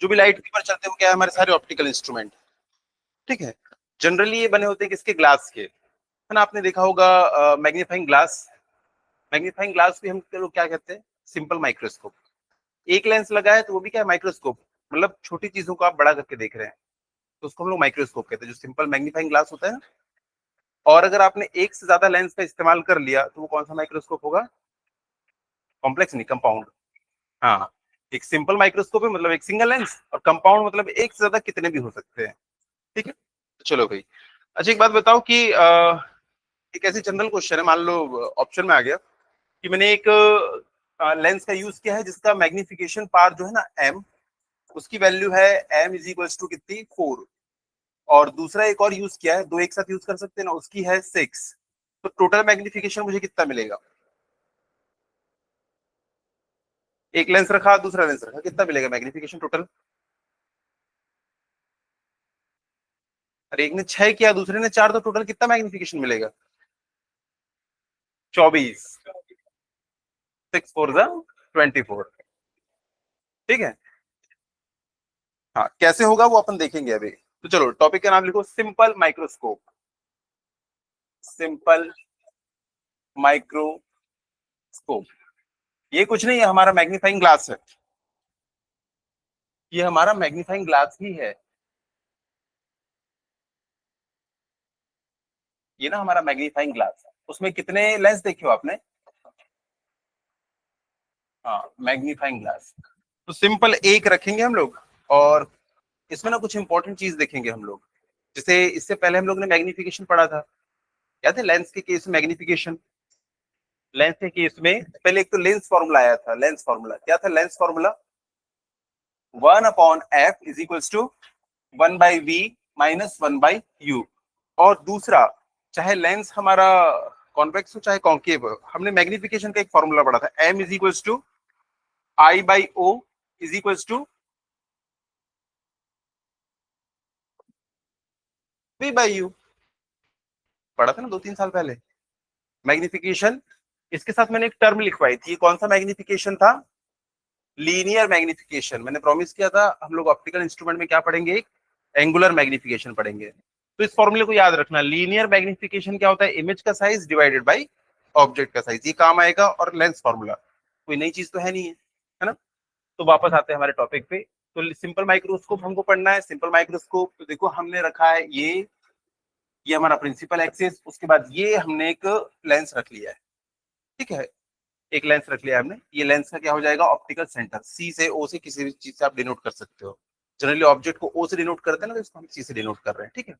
जो भी लाइट के ऊपर चलते हैं वो क्या है, हमारे सारे ऑप्टिकल इंस्ट्रूमेंट। ठीक है। जनरली ये बने होते हैं किसके, ग्लास के, है ना। आपने देखा होगा मैग्नीफाइंग ग्लास। मैग्नीफाइंग ग्लास भी हम लोग क्या कहते हैं, सिंपल माइक्रोस्कोप। एक लेंस लगा है तो वो भी क्या है, माइक्रोस्कोप। मतलब छोटी चीजों को आप बड़ा करके देख रहे हैं तो उसको हम लोग माइक्रोस्कोप कहते हैं, जो सिंपल मैग्नीफाइंग ग्लास होता है ना। और अगर आपने एक से ज्यादा लेंस का इस्तेमाल कर लिया तो वो कौन सा माइक्रोस्कोप होगा, कॉम्प्लेक्स नहीं, कंपाउंड। हाँ, एक सिंपल माइक्रोस्कोप है मतलब एक सिंगल लेंस, और कंपाउंड मतलब एक से ज्यादा कितने भी हो सकते हैं। ठीक है, तो चलो भाई। अच्छा एक बात बताओ कि एक ऐसी जनरल क्वेश्चन है, मान लो ऑप्शन में आ गया कि मैंने एक लेंस का यूज किया है जिसका मैग्निफिकेशन पावर जो है ना एम, उसकी वैल्यू है एम इज इक्वल टू कितनी, 4। और दूसरा एक और यूज किया है, दो एक साथ यूज कर सकते हैं ना, उसकी है 6। तो टोटल मैग्निफिकेशन मुझे कितना मिलेगा, एक लेंस रखा दूसरा लेंस रखा, कितना मिलेगा मैग्निफिकेशन टोटल। अरे एक ने 6 किया दूसरे ने 4, तो टोटल कितना मैग्निफिकेशन मिलेगा, 24। 6 4 जा 24। ठीक है। हाँ, कैसे होगा वो अपन देखेंगे अभी। तो चलो टॉपिक का नाम लिखो, सिंपल माइक्रोस्कोप। Simple microscope. ये कुछ नहीं है, हमारा मैग्नीफाइंग ग्लास है। ये हमारा मैग्नीफाइंग ग्लास ही है। ये ना हमारा मैग्नीफाइंग ग्लास है, उसमें कितने लेंस देखे हो आपने। हाँ, मैग्नीफाइंग ग्लास। तो सिंपल एक रखेंगे हम लोग, और इसमें ना कुछ इंपॉर्टेंट चीज देखेंगे हम लोग। जैसे इससे पहले हम लोग ने मैग्निफिकेशन पढ़ा था, याद है, लेंस के केस में मैग्निफिकेशन। लेंस के केस में पहले एक तो लेंस फॉर्मूला आया था। लेंस फॉर्मूला क्या था, lens formula 1/f = 1/v -1/u। और दूसरा, चाहे लेंस हमारा कॉन्वेक्स हो चाहे कॉन्केव हो, हमने मैग्निफिकेशन का एक फॉर्मूला पढ़ा था, m = I/O = v/u। पढ़ा था ना 2-3 साल पहले मैग्निफिकेशन। इसके साथ मैंने एक टर्म लिखवाई थी, कौन सा मैग्निफिकेशन था, लीनियर मैग्निफिकेशन। मैंने प्रॉमिस किया था हम लोग ऑप्टिकल इंस्ट्रूमेंट में क्या पढ़ेंगे, एक एंगुलर मैग्निफिकेशन पढ़ेंगे। तो इस फॉर्मूले को याद रखना, लीनियर मैग्निफिकेशन क्या होता है, इमेज का साइज डिवाइडेड बाय ऑब्जेक्ट का साइज, ये काम आएगा। और लेंस फॉर्मूला कोई नई चीज तो है नहीं है ना। तो वापस आते हैं हमारे टॉपिक पे। तो सिंपल माइक्रोस्कोप हमको पढ़ना है। सिंपल माइक्रोस्कोप तो देखो हमने रखा है ये हमारा प्रिंसिपल एक्सिस, उसके बाद ये हमने एक लेंस रख लिया है। ठीक है, एक लेंस रख लिया हमने, ये लेंस का क्या हो जाएगा, ऑप्टिकल सेंटर। सी से, ओ से, किसी भी चीज से आप डिनोट कर सकते हो। जनरली ऑब्जेक्ट को ओ से डिनोट करते हैं ना, तो इसको हम सी से डिनोट कर रहे हैं। ठीक है।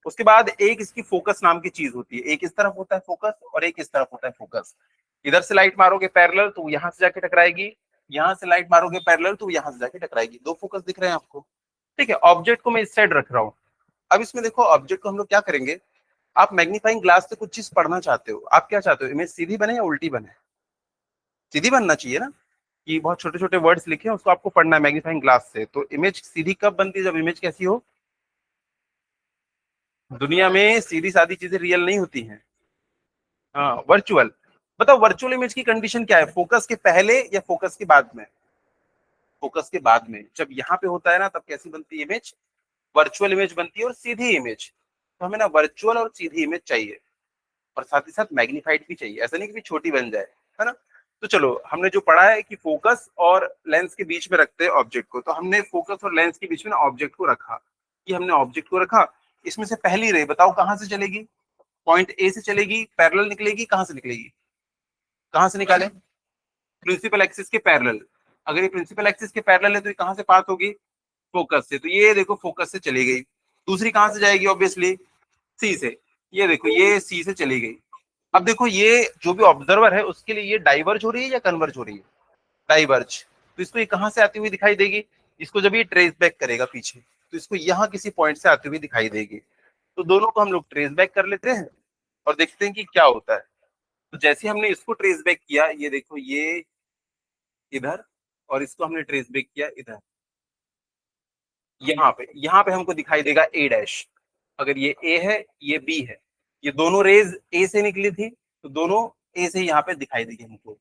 उसके बाद एक इसकी फोकस नाम की चीज होती है, एक इस तरफ होता है फोकस और एक इस तरफ होता है फोकस। इधर से लाइट मारोगे पैरेलल तो यहां से जाके टकराएगी, यहां से लाइट मारोगे पैरेलल तो यहां से जाके टकराएगी। दो फोकस दिख रहे हैं आपको। ठीक है, ऑब्जेक्ट को मैं इस साइड रख रहा हूँ। अब इसमें देखो ऑब्जेक्ट को हम लोग क्या करेंगे, आप मैग्नीफाइंग ग्लास से कुछ चीज पढ़ना चाहते हो, आप क्या चाहते हो, इमेज सीधी बने या उल्टी बने, सीधी बनना चाहिए ना। कि बहुत छोटे छोटे वर्ड्स लिखे हैं उसको आपको पढ़ना है मैग्नीफाइंग ग्लास से। तो इमेज सीधी कब बनती है, जब इमेज कैसी हो, दुनिया में सीधी सादी चीजें रियल नहीं होती हैं। हाँ, वर्चुअल। बताओ वर्चुअल इमेज की कंडीशन क्या है, फोकस के पहले या फोकस के बाद में। फोकस के बाद में, जब यहाँ पे होता है ना तब कैसी बनती है इमेज, वर्चुअल इमेज बनती है और सीधी इमेज। तो हमें ना वर्चुअल और सीधी इमेज चाहिए, और साथ ही साथ मैग्नीफाइड भी चाहिए, ऐसा नहीं कि छोटी बन जाए, है ना। तो चलो हमने जो पढ़ा है कि फोकस और लेंस के बीच में रखते हैं ऑब्जेक्ट को, तो हमने फोकस और लेंस के बीच में ना ऑब्जेक्ट को रखा। कि हमने ऑब्जेक्ट को रखा, इसमें से पहली रे बताओ कहां से चलेगी, पॉइंट ए से चलेगी, पैरेलल निकलेगी, कहां से निकलेगी, कहां से निकाले, प्रिंसिपल एक्सिस के पैरेलल। अगर ये प्रिंसिपल एक्सिस के पैरेलल है तो ये कहां से पास होगी, फोकस से। तो ये देखो फोकस से चली गई। दूसरी कहां से जाएगी, ऑब्वियसली सी से। ये देखो ये सी से चली गई। अब देखो ये जो भी ऑब्जर्वर है उसके लिए ये डाइवर्ज हो रही है या कन्वर्ज हो रही है, डाइवर्ज। तो इसको ये कहां से आती हुई दिखाई देगी, इसको जब ये ट्रेस बैक करेगा पीछे तो इसको यहाँ किसी पॉइंट से आती हुई दिखाई देगी। तो दोनों को हम लोग ट्रेस बैक कर लेते हैं और देखते हैं कि क्या होता है। तो जैसे हमने इसको ट्रेस बैक किया, ये देखो ये इधर, और इसको हमने ट्रेस बैक किया इधर, यहाँ पे हमको दिखाई देगा ए डैश। अगर ये ए है ये बी है, ये दोनों रेज ए से निकली थी तो दोनों ए से यहाँ पे दिखाई देगी हमको।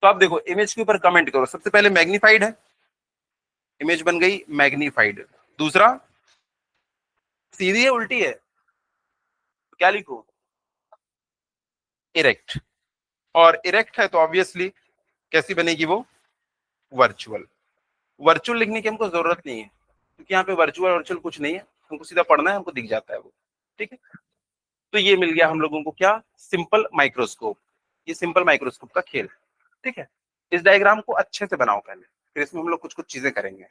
तो आप देखो इमेज के ऊपर कमेंट करो, सबसे पहले मैग्नीफाइड है, इमेज बन गई मैग्नीफाइड। दूसरा सीधी है उल्टी है, तो क्या लिखो, इरेक्ट। और इरेक्ट है तो ऑब्वियसली कैसी बनेगी वो, वर्चुअल। वर्चुअल लिखने की हमको जरूरत नहीं है, क्योंकि यहाँ पे वर्चुअल वर्चुअल कुछ नहीं है, हमको सीधा पढ़ना है, हमको दिख जाता है वो। ठीक है, तो ये मिल गया हम लोगों को क्या, सिंपल माइक्रोस्कोप। ये सिंपल माइक्रोस्कोप का खेल। ठीक है, इस डायग्राम को अच्छे से बनाओ पहले, फिर इसमें हम लोग कुछ कुछ चीजें करेंगे।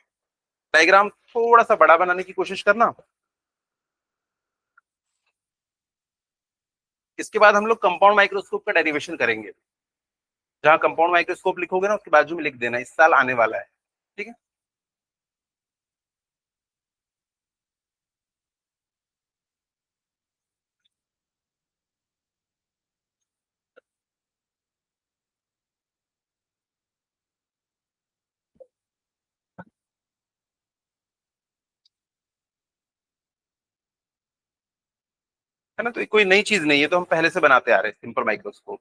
डायग्राम थोड़ा सा बड़ा बनाने की कोशिश करना। इसके बाद हम लोग कंपाउंड माइक्रोस्कोप का डेरिवेशन करेंगे। जहां कंपाउंड माइक्रोस्कोप लिखोगे ना, उसके बाजू में लिख देना इस साल आने वाला है। ठीक है, है ना, तो कोई नई चीज नहीं है, तो हम पहले से बनाते आ रहे हैं सिंपल माइक्रोस्कोप।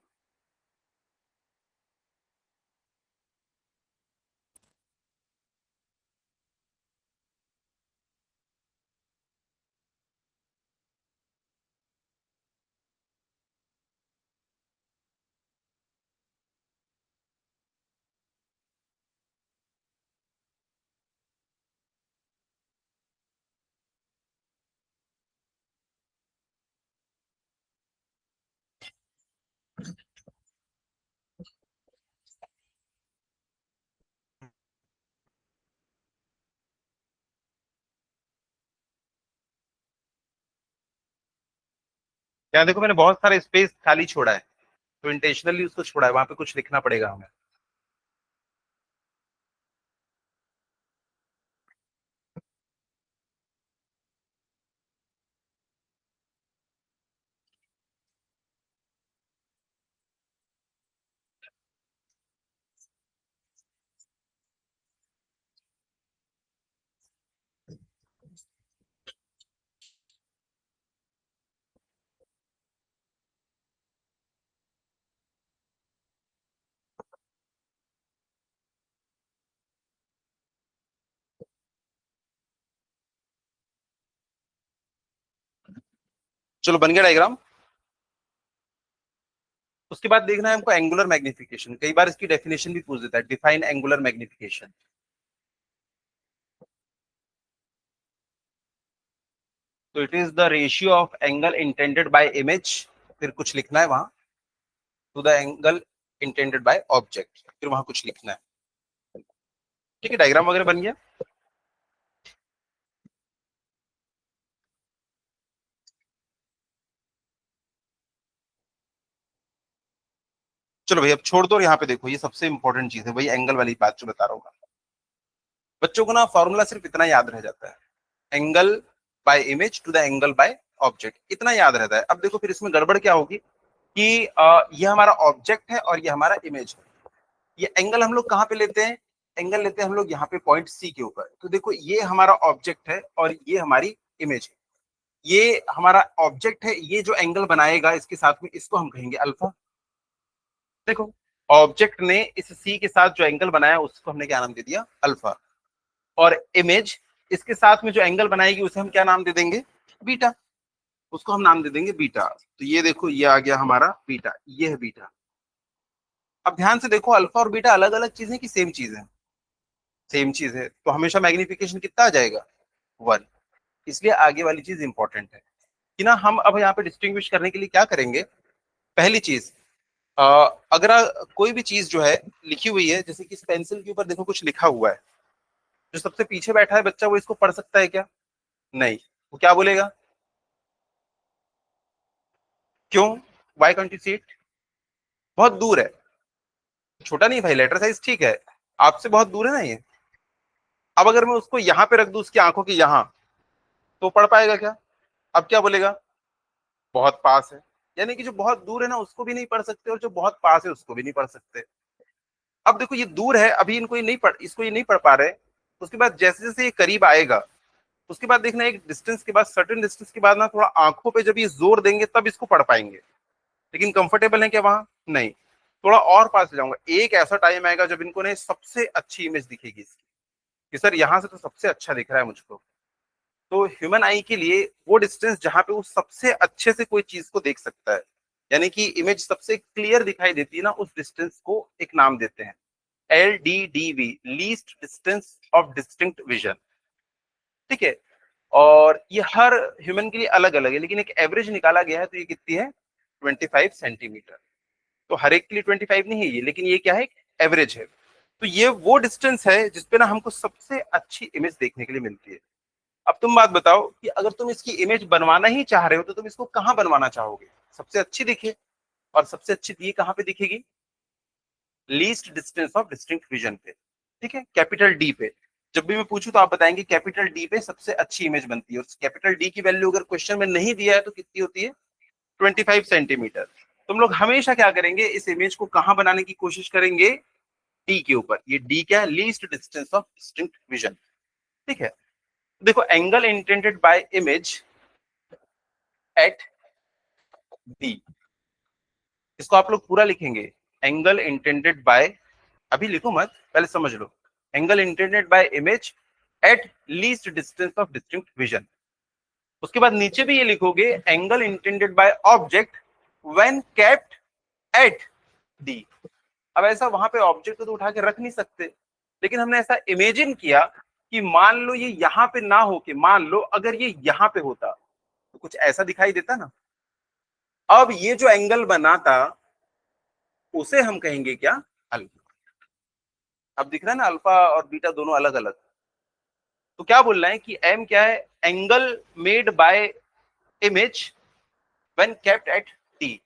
यहाँ देखो मैंने बहुत सारा स्पेस खाली छोड़ा है, तो इंटेंशनली उसको छोड़ा है, वहां पे कुछ लिखना पड़ेगा हमें। चलो बन गया डायग्राम। उसके बाद देखना है हमको एंगुलर मैग्निफिकेशन। कई बार इसकी डेफिनेशन भी पूछ देता है, डिफाइन एंगुलर मैग्निफिकेशन। तो it is the ratio of angle intended by image, फिर कुछ लिखना है वहां, to the angle intended by object, फिर वहां कुछ लिखना है। ठीक है, डायग्राम वगैरह बन गया। चलो भाई अब छोड़ दो, और यहाँ पे देखो, ये सबसे इंपॉर्टेंट चीज है, वही एंगल वाली बात जो बता रहा हूँ मैं। बच्चों को ना फॉर्मूला सिर्फ इतना याद रह जाता है, angle by image to the angle by object, इतना याद रहता है। अब देखो फिर इसमें गड़बड़ क्या होगी कि ये हमारा ऑब्जेक्ट है और ये हमारा इमेज है। ये एंगल हम लोग कहाँ पे लेते हैं, एंगल लेते हैं हम लोग यहाँ पे पॉइंट सी के ऊपर। तो देखो ये हमारा ऑब्जेक्ट है और ये हमारी इमेज है। ये हमारा ऑब्जेक्ट है, ये जो एंगल बनाएगा इसके साथ में, इसको हम कहेंगे अल्फा। देखो ऑब्जेक्ट ने इस सी के साथ जो एंगल बनाया उसको हमने क्या नाम दे दिया, अल्फा। और इमेज इसके साथ में जो एंगल बनाएगी उसे हम क्या नाम दे देंगे, बीटा। उसको हम नाम दे देंगे बीटा। तो ये देखो ये आ गया हमारा बीटा, ये है बीटा। अब ध्यान से देखो, अल्फा और बीटा अलग अलग चीजें कि सेम चीज है, सेम चीज है, तो हमेशा मैग्निफिकेशन कितना आ जाएगा, वन। इसलिए आगे वाली चीज इंपॉर्टेंट है कि ना, हम अब यहाँ पे डिस्टिंग्विश करने के लिए क्या करेंगे। पहली चीज, अ, अगर कोई भी चीज जो है लिखी हुई है, जैसे कि इस पेंसिल के ऊपर देखो कुछ लिखा हुआ है, जो सबसे पीछे बैठा है बच्चा वो इसको पढ़ सकता है क्या, नहीं। वो क्या बोलेगा, क्यों, why can't you see it, बहुत दूर है। छोटा नहीं भाई, लेटर साइज ठीक है, आपसे बहुत दूर है ना ये। अब अगर मैं उसको यहाँ पे रख दूं, उसकी आंखों की यहाँ, तो पढ़ पाएगा क्या, अब क्या बोलेगा, बहुत पास है। यानी कि जो बहुत दूर है ना उसको भी नहीं पढ़ सकते, और जो बहुत पास है उसको भी नहीं पढ़ सकते। अब देखो ये दूर है, अभी इनको ये नहीं पढ़, इसको ये नहीं पढ़ पा रहे। उसके बाद जैसे जैसे ये करीब आएगा, उसके बाद देखना एक डिस्टेंस के बाद, सर्टेन डिस्टेंस के बाद ना, थोड़ा आंखों पे जब ये जोर देंगे तब इसको पढ़ पाएंगे। लेकिन कंफर्टेबल है क्या वहां, नहीं। थोड़ा और पास ले जाऊंगा, एक ऐसा टाइम आएगा जब इनको ने सबसे अच्छी इमेज दिखेगी इसकी, कि सर यहाँ से तो सबसे अच्छा दिख रहा है मुझको। तो ह्यूमन आई के लिए वो डिस्टेंस जहां पे वो सबसे अच्छे से कोई चीज को देख सकता है, यानी कि इमेज सबसे क्लियर दिखाई देती है ना, उस डिस्टेंस को एक नाम देते हैं LDDV, least distance of distinct vision. ठीक है, और ये हर ह्यूमन के लिए अलग अलग है, लेकिन एक एवरेज निकाला गया है, तो ये कितनी है 25 सेंटीमीटर। तो हर एक के लिए 25 नहीं है ये, लेकिन ये क्या है, एवरेज है। तो ये वो डिस्टेंस है जिसपे ना हमको सबसे अच्छी इमेज देखने के लिए मिलती है। अब तुम बात बताओ कि अगर तुम इसकी इमेज बनवाना ही चाह रहे हो तो तुम इसको कहां बनवाना चाहोगे, सबसे अच्छी दिखे, और सबसे अच्छी ये कहां पे दिखेगी, least distance of distinct vision पे। ठीक है, कैपिटल डी पे। जब भी मैं पूछूं तो आप बताएंगे कैपिटल डी पे सबसे अच्छी इमेज बनती है, और कैपिटल डी की वैल्यू अगर क्वेश्चन में नहीं दिया है तो कितनी होती है 25 सेंटीमीटर। तुम लोग हमेशा क्या करेंगे, इस इमेज को कहां बनाने की कोशिश करेंगे, डी के ऊपर। ये डी क्या है, least distance of distinct vision. ठीक है, देखो angle intended by image at D, इसको आप लोग पूरा लिखेंगे, एंगल इंटेंडेड बाय, अभी लिखो मत, पहले समझ लो, angle intended by image at least distance of distinct vision. उसके बाद नीचे भी ये लिखोगे, angle intended by object when kept at D. अब ऐसा वहां पे ऑब्जेक्ट तो उठा के रख नहीं सकते, लेकिन हमने ऐसा इमेजिन किया कि मान लो ये यहां पे ना हो, के मान लो अगर ये यहां पे होता तो कुछ ऐसा दिखाई देता ना। अब ये जो एंगल बना था उसे हम कहेंगे क्या, अल्फा। अब दिख रहा है ना, अल्फा और बीटा दोनों अलग अलग। तो क्या बोल रहे हैं कि एम क्या है, angle made by image when kept at D,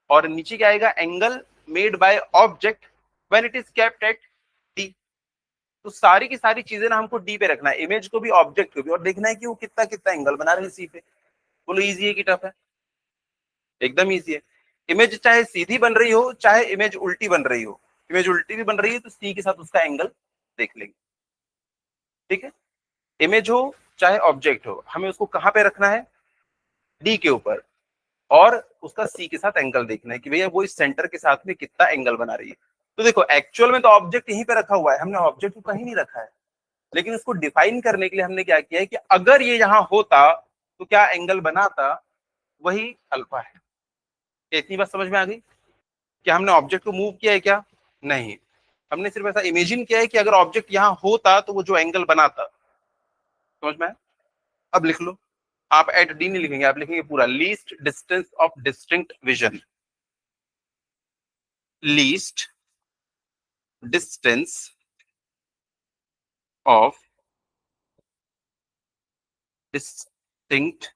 और नीचे क्या आएगा, angle made by object when it is kept at D. तो सारी की सारी चीजें ना हमको डी पे रखना है, इमेज को भी ऑब्जेक्ट को भी, और देखना है कि वो कितना कितना एंगल बना रहे हैं सी पे। बोलो इजी है कि टफ है, एकदम इजी है। इमेज चाहे सीधी बन रही हो चाहे इमेज उल्टी बन रही हो, इमेज उल्टी भी बन रही है तो सी के साथ उसका एंगल देख लेंगे। ठीक है, इमेज हो चाहे ऑब्जेक्ट हो, हमें उसको कहां पे रखना है, डी के ऊपर, और उसका सी के साथ एंगल देखना है कि भैया वो इस सेंटर के साथ में कितना एंगल बना रही है। तो देखो एक्चुअल में तो ऑब्जेक्ट यहीं पे रखा हुआ है, हमने ऑब्जेक्ट को कहीं नहीं रखा है, लेकिन उसको डिफाइन करने के लिए हमने क्या किया है कि अगर ये यहां होता तो क्या एंगल बनाता, वही अल्फा है। इतनी बात समझ में आ गई? क्या हमने ऑब्जेक्ट को मूव किया है क्या, नहीं, हमने सिर्फ ऐसा इमेजिन किया है कि अगर ऑब्जेक्ट यहां होता तो वो जो एंगल बनाता। समझ में आया? अब लिख लो, आप एट डी नहीं लिखेंगे, आप लिखेंगे पूरा least distance of distinct vision, least distance of distinct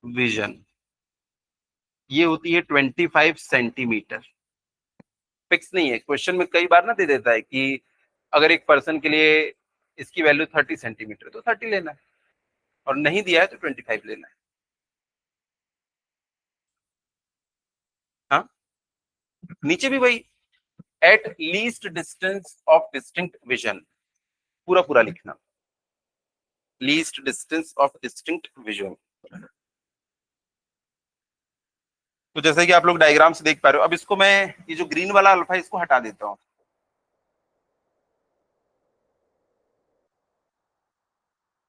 vision, ये होती है 25 सेंटीमीटर। फिक्स नहीं है, क्वेश्चन में कई बार ना दे देता है कि अगर एक पर्सन के लिए इसकी वैल्यू 30 सेंटीमीटर तो 30 लेना है, और नहीं दिया है तो 25 लेना है। हाँ, नीचे भी वही, eight least distance of distinct vision, पूरा पूरा लिखना, least distance of distinct vision. तो जैसे कि आप लोग डायग्राम से देख पा रहे हो, अब इसको मैं, ये जो ग्रीन वाला अल्फा इसको हटा देता हूं,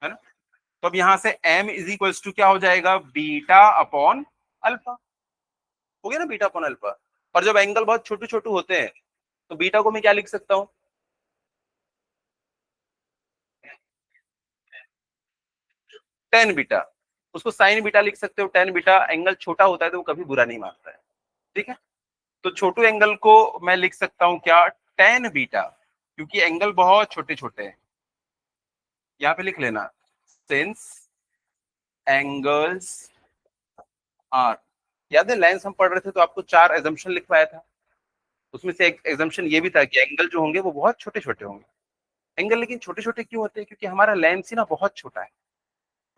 है ना। तो अब यहां से m इज इक्वल्स टू क्या हो जाएगा, बीटा अपॉन अल्फा, हो गया ना, बीटा अपॉन अल्फा। और जब एंगल बहुत छोटे छोटे होते हैं तो बीटा को मैं क्या लिख सकता हूँ, टेन बीटा। उसको साइन बीटा लिख सकते हो, टेन बीटा, एंगल छोटा होता है तो वो कभी बुरा नहीं मानता है। ठीक है, तो छोटू एंगल को मैं लिख सकता हूं क्या, टेन बीटा, क्योंकि एंगल बहुत छोटे छोटे हैं। यहाँ पे लिख लेना, सिंस एंगल्स आर, याद है लेंस हम पढ़ रहे थे तो आपको चार एजम्पशन लिखवाया था, उसमें से एक एजम्पशन ये भी था कि एंगल जो होंगे वो बहुत छोटे छोटे होंगे। एंगल लेकिन छोटे छोटे क्यों होते हैं, क्योंकि हमारा लेंस ही ना बहुत छोटा है,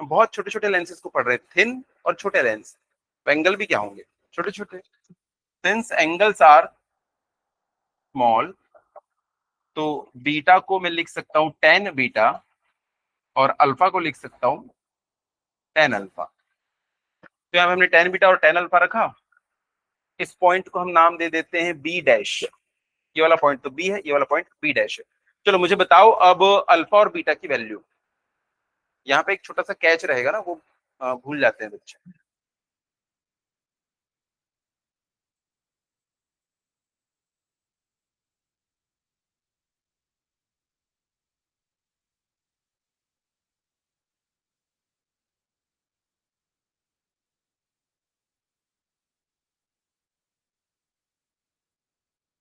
हम बहुत छोटे छोटे लेंसेज को पढ़ रहे हैं, थिन और छोटे लेंस, तो एंगल भी क्या होंगे, छोटे छोटे। सिंस एंगल्स आर स्मॉल, तो बीटा को मैं लिख सकता हूं टेन बीटा, और अल्फा को लिख सकता हूं टेन अल्फा। तो यहाँ पे हमने टेन बीटा और टेन अल्फा रखा, इस पॉइंट को हम नाम दे देते हैं बी डैश, ये वाला पॉइंट तो बी है, ये वाला पॉइंट बी डैश है। चलो मुझे बताओ अब अल्फा और बीटा की वैल्यू। यहाँ पे एक छोटा सा कैच रहेगा ना, वो भूल जाते हैं बच्चे।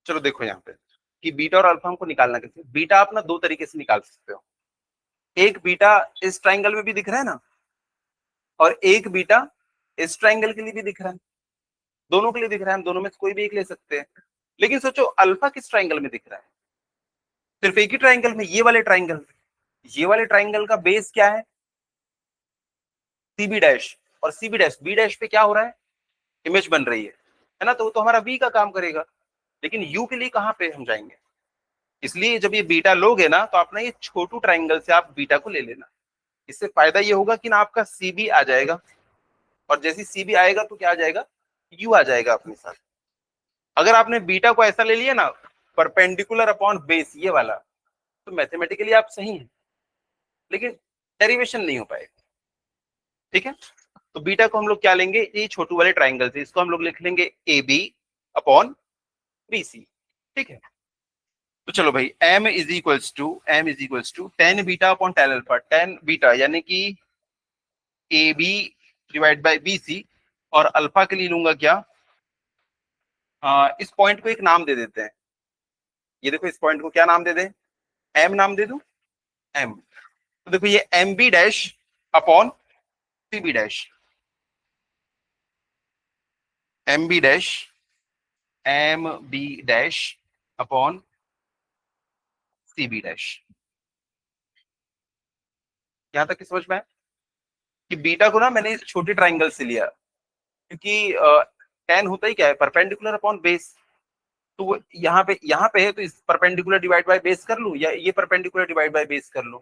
चलो देखो यहाँ पे कि बीटा और अल्फा हमको निकालना कैसे। बीटा आप ना दो तरीके से निकाल सकते हो। एक बीटा इस ट्राइंगल में भी दिख रहा है ना, और एक बीटा इस ट्राइंगल के लिए भी दिख रहा है। दोनों के लिए दिख रहा है, हम दोनों में से कोई भी एक ले सकते हैं। लेकिन सोचो अल्फा किस ट्राइंगल में दिख रहा है? सिर्फ एक ही ट्राइंगल में, ये वाले ट्राइंगल। ये वाले ट्राइंगल का बेस क्या है? CB dash. और सीबी डैश बी डैश पे क्या हो रहा है? इमेज बन रही है ना, तो वो तो हमारा वी का काम करेगा। लेकिन यू के लिए कहाँ पे हम जाएंगे? इसलिए जब ये बीटा लोगे ना, तो अपना ये छोटू ट्राइंगल से आप बीटा को ले लेना। इससे फायदा ये होगा कि ना आपका सीबी आ जाएगा, और जैसे सीबी आएगा तो क्या आ जाएगा? यू आ जाएगा अपने साथ। अगर आपने बीटा को ऐसा ले लिया ना, परपेंडिकुलर अपॉन बेस, ये वाला, तो मैथमेटिकली आप सही हैं, लेकिन डेरिवेशन नहीं हो पाएगा। ठीक है, तो बीटा को हम लोग क्या लेंगे? ये छोटू वाले ट्राइंगल से इसको हम लोग लिख लेंगे A B upon B C. ठीक है, तो चलो भाई, m is equals to tan beta upon tan alpha. Tan beta यानी कि A B divide by B C, और अल्फा के लिए लूंगा क्या? इस पॉइंट को एक नाम दे देते हैं। ये देखो, इस पॉइंट को क्या नाम दे दें? एम नाम दे दूं, एम। तो देखो ये M B dash upon C B dash. M B dash, M B dash upon C B dash. यहां तक की समझ में है कि बीटा को ना मैंने छोटे ट्राइंगल से लिया, क्योंकि टेन होता ही क्या है? Perpendicular upon base. तो वो यहाँ पे है, तो इस परपेंडिकुलर डिवाइड बाय बेस कर लूं, या ये परपेंडिकुलर डिवाइड बाय बेस कर लूं?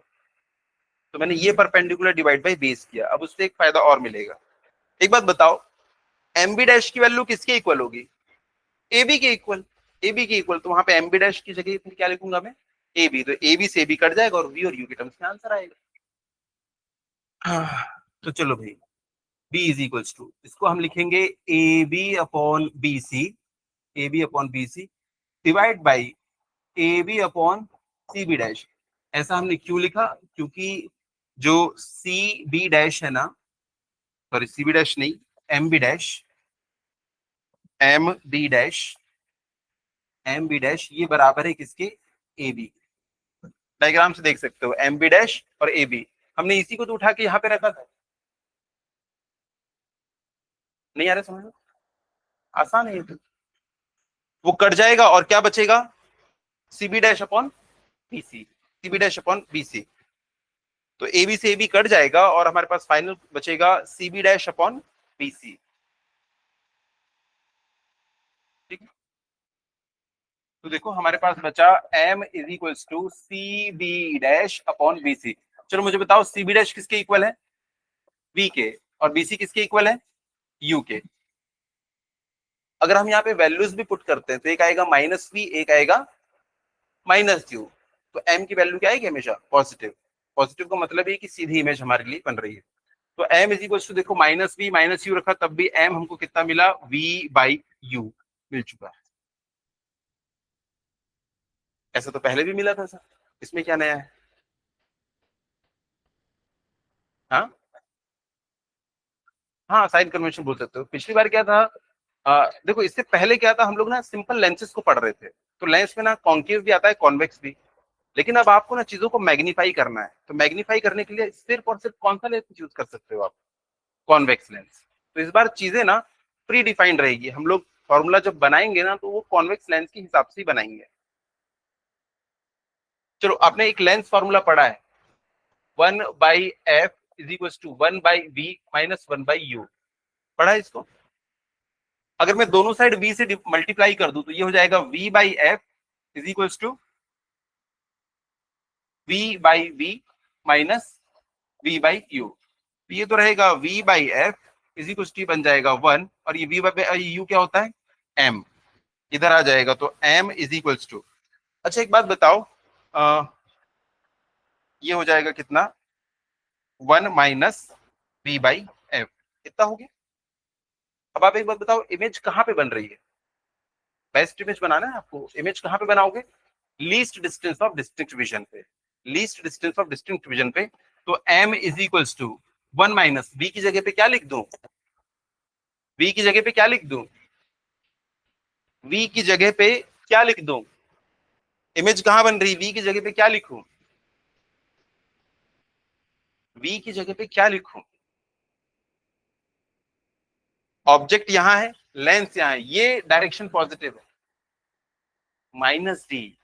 तो मैंने ये परपेंडिकुलर डिवाइड बाय बेस किया। अब उससे एक फायदा और मिलेगा। एक बात बताओ, एम बी डैश की वैल्यू किसके इक्वल होगी? ए बी के इक्वल। ए बी के इक्वल, तो वहां पे एम बी डैश की जगह फिर क्या लिखूंगा मैं? A B. तो ए बी से ए बी कट जाएगा, और वी और यू के टर्म्स में आंसर आएगा। तो चलो भाई, b इज इक्वल्स टू, इसको हम लिखेंगे A B upon B C. A B upon B C divide by A B upon C B dash. ऐसा हमने क्यों लिखा? क्योंकि जो सी बी डैश है ना, सॉरी सी बी डैश नहीं, M B dash, M B dash, M B dash ये बराबर है किसके? A B. डायग्राम से देख सकते हो, एम बी डैश और ए बी। हमने इसी को तो उठा के यहाँ पे रखा था। नहीं आ रहा समझ में? आसान है ये तो। वो कट जाएगा और क्या बचेगा? CB dash upon BC. CB dash upon BC. तो ए बी से ए बी कट जाएगा, और हमारे पास फाइनल बचेगा सीबी डैश अपॉन बीसी। ठीक है, तो देखो हमारे पास बचा m is equals to C B dash upon B C. चलो मुझे बताओ, सी बी डैश किसके इक्वल है? v के। और bc किसके इक्वल है? u के। अगर हम यहाँ पे वैल्यूज भी पुट करते हैं, तो एक आएगा माइनस वी, एक आएगा माइनस यू। तो m की वैल्यू क्या आएगी? हमेशा पॉजिटिव। पॉजिटिव का मतलब है कि सीधी इमेज हमारे लिए बन रही है। तो m इज इक्वल्स टू, देखो माइनस वी माइनस यू रखा, तब भी m हमको कितना मिला? v बाई यू मिल चुका है। ऐसा तो पहले भी मिला था सर, इसमें क्या नया है? हाँ, हाँ साइन कन्वेंशन बोल सकते हो। पिछली बार क्या था? देखो इससे पहले क्या था, हम लोग ना सिंपल लेंसेज को पढ़ रहे थे। तो लेंस में ना कॉन्केव भी आता है, कॉन्वेक्स भी। लेकिन अब आपको ना चीजों को मैग्नीफाई करना है, तो मैग्नीफाई करने के लिए सिर्फ और सिर्फ कौन सा लेंस यूज कर सकते हो आप? Convex lens. तो इस बार चीजें ना प्री डिफाइंड रहेगी। हम लोग फॉर्मूला जब बनाएंगे ना, तो वो कॉन्वेक्स लेंस के हिसाब से ही बनाएंगे। चलो, आपने एक लेंस फॉर्मूला पढ़ा है, 1/f is equal to 1/v minus 1/u। पढ़ा है इसको? अगर मैं दोनों साइड v से मल्टीप्लाई कर दूं, तो ये हो जाएगा v/f is equal to v/v minus v/u। ये तो रहेगा v/f इज इक्वल टू बन जाएगा 1, और ये v/u क्या होता है? m। इधर आ जाएगा, तो m इज इक्वल टू। अच्छा एक बात बताओ, ये हो जाएगा कितना, 1 माइनस बी बाई एफ, इतना हो गया। अब आप एक बात बताओ, इमेज कहाँ पे बन रही है? बेस्ट इमेज बनाना है आपको, इमेज कहाँ पे बनाओगे? Least distance of distinct vision पे, least distance of distinct vision पे। तो m is equals to 1 minus B की जगह पे क्या लिख दूं? v की जगह पे क्या लिख दूं? v की जगह पे क्या लिख दूं? इमेज कहां बन रही, v की जगह पे क्या लिखूं? v की जगह पे क्या लिखूं? ऑब्जेक्ट यहां है, लेंस यहां है, ये डायरेक्शन पॉजिटिव है, माइनस डी।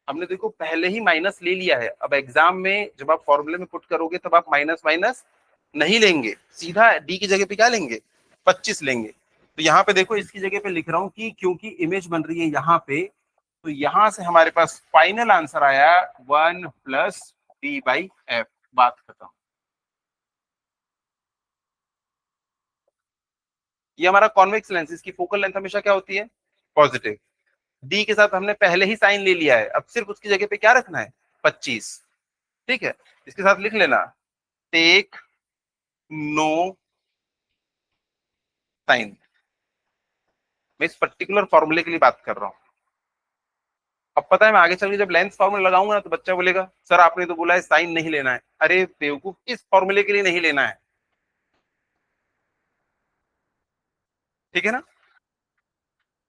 हमने देखो पहले ही माइनस ले लिया है, अब एग्जाम में जब आप फॉर्मूले में पुट करोगे तब आप माइनस माइनस नहीं लेंगे, सीधा डी की जगह पे क्या लेंगे? 25 लेंगे। तो यहाँ पे देखो इसकी जगह पे लिख रहा हूं कि क्योंकि इमेज बन रही है यहाँ पे, तो यहां से हमारे पास फाइनल आंसर आया 1 प्लस डी बाई एफ। बात खत्म। ये हमारा कॉन्वेक्स लेंस, इसकी फोकल लेंथ हमेशा क्या होती है? पॉजिटिव। डी के साथ हमने पहले ही साइन ले लिया है, अब सिर्फ उसकी जगह पे क्या रखना है? 25। ठीक है, इसके साथ लिख लेना, टेक नो साइन। मैं इस पर्टिकुलर फॉर्मूले के लिए बात कर रहा हूं। अब पता है मैं आगे चल के जब लेंस फॉर्मूला लगाऊंगा ना, तो बच्चा बोलेगा सर आपने तो बोला है साइन नहीं लेना है। अरे बेवकूफ, इस फॉर्मूले के लिए नहीं लेना है, ठीक है ना?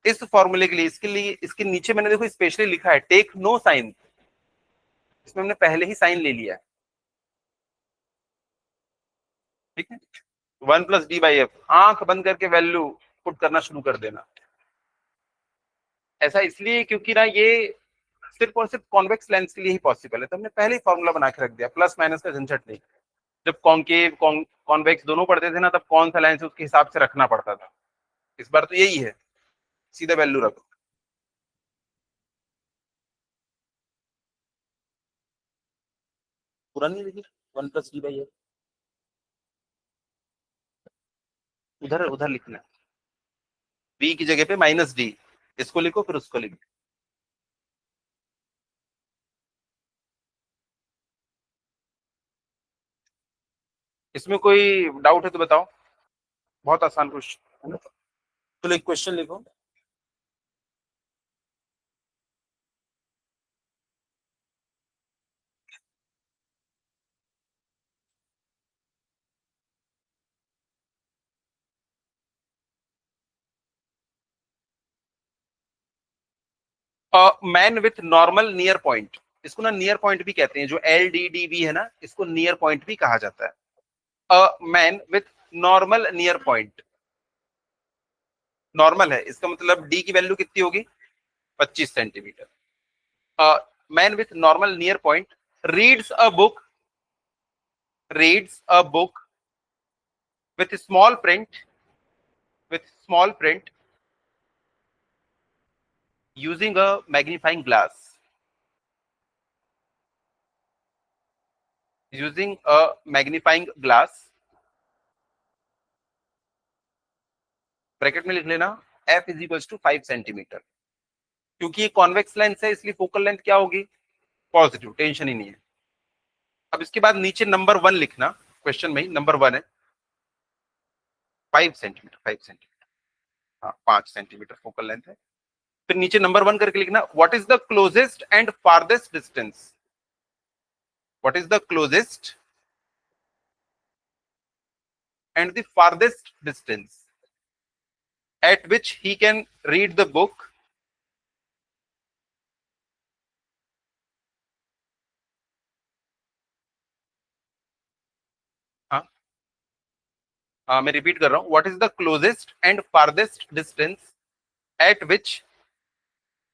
इस फॉर्मूले के लिए, इसके लिए, इसके नीचे मैंने देखो स्पेशली लिखा है टेक नो साइन, इसमें हमने पहले ही साइन ले लिया है। ठीक है, 1 प्लस डी बाई एफ, आंख बंद करके वैल्यू पुट करना शुरू कर देना। ऐसा इसलिए क्योंकि ना ये सिर्फ और सिर्फ कॉन्वेक्स लेंस के लिए ही पॉसिबल है, तो हमने पहले ही फॉर्मूला बना के रख दिया, प्लस माइनस का झंझट नहीं। जब कॉन्केव कॉन्वेक्स दोनों पढ़ते थे ना, तब कौन सा लेंस उसके हिसाब से रखना पड़ता था। इस बार तो यही है, सीधा वैल्यू रखो। पूरा नहीं लिखी, 1 प्लस डी बाई एफ, उधर उधर लिखना है, बी की जगह पे माइनस डी, इसको लिखो फिर उसको लिखो। इसमें कोई डाउट है तो बताओ, बहुत आसान क्वेश्चन है ना। तो एक क्वेश्चन लिखो। Man with normal near point, इसको ना नियर पॉइंट भी कहते हैं, जो एल डी डी बी है ना, इसको नियर पॉइंट भी कहा जाता है। Man with normal near point, normal है इसका मतलब डी की वैल्यू कितनी होगी? 25 centimetre. Man with normal near point reads a book, reads a book with small print, with small print using a magnifying glass, using a magnifying glass, bracket में लिख लेना f is equal to 5 centimetre. क्योंकि ये convex lens है इसलिए focal length क्या होगी? Positive, tension ही नहीं है। अब इसके बाद नीचे नंबर 1 लिखना, क्वेश्चन में ही नंबर 1 है, 5 सेंटीमीटर, 5 सेंटीमीटर, हाँ 5 सेंटीमीटर फोकल लेंथ है। फिर नीचे नंबर 1 करके लिखना, what is the closest and farthest distance, what is the closest and the farthest distance at which he can read the book मैं रिपीट कर रहा हूं, what is the closest and farthest distance eight which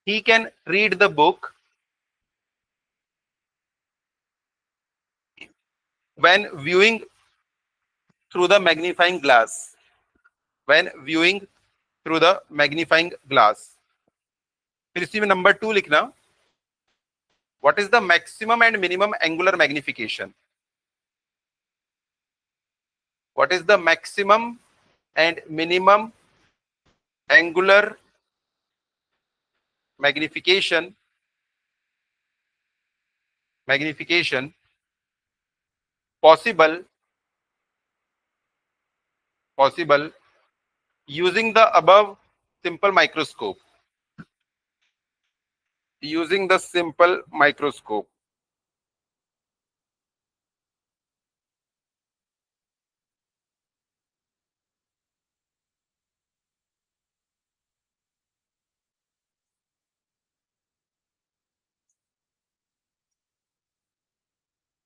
he can read the book when viewing through the magnifying glass, when viewing through the magnifying glass। फिर इसी में number 2 लिखना, what is the maximum and minimum angular magnification, what is the maximum and minimum angular magnification magnification possible using the above simple microscope, using the simple microscope.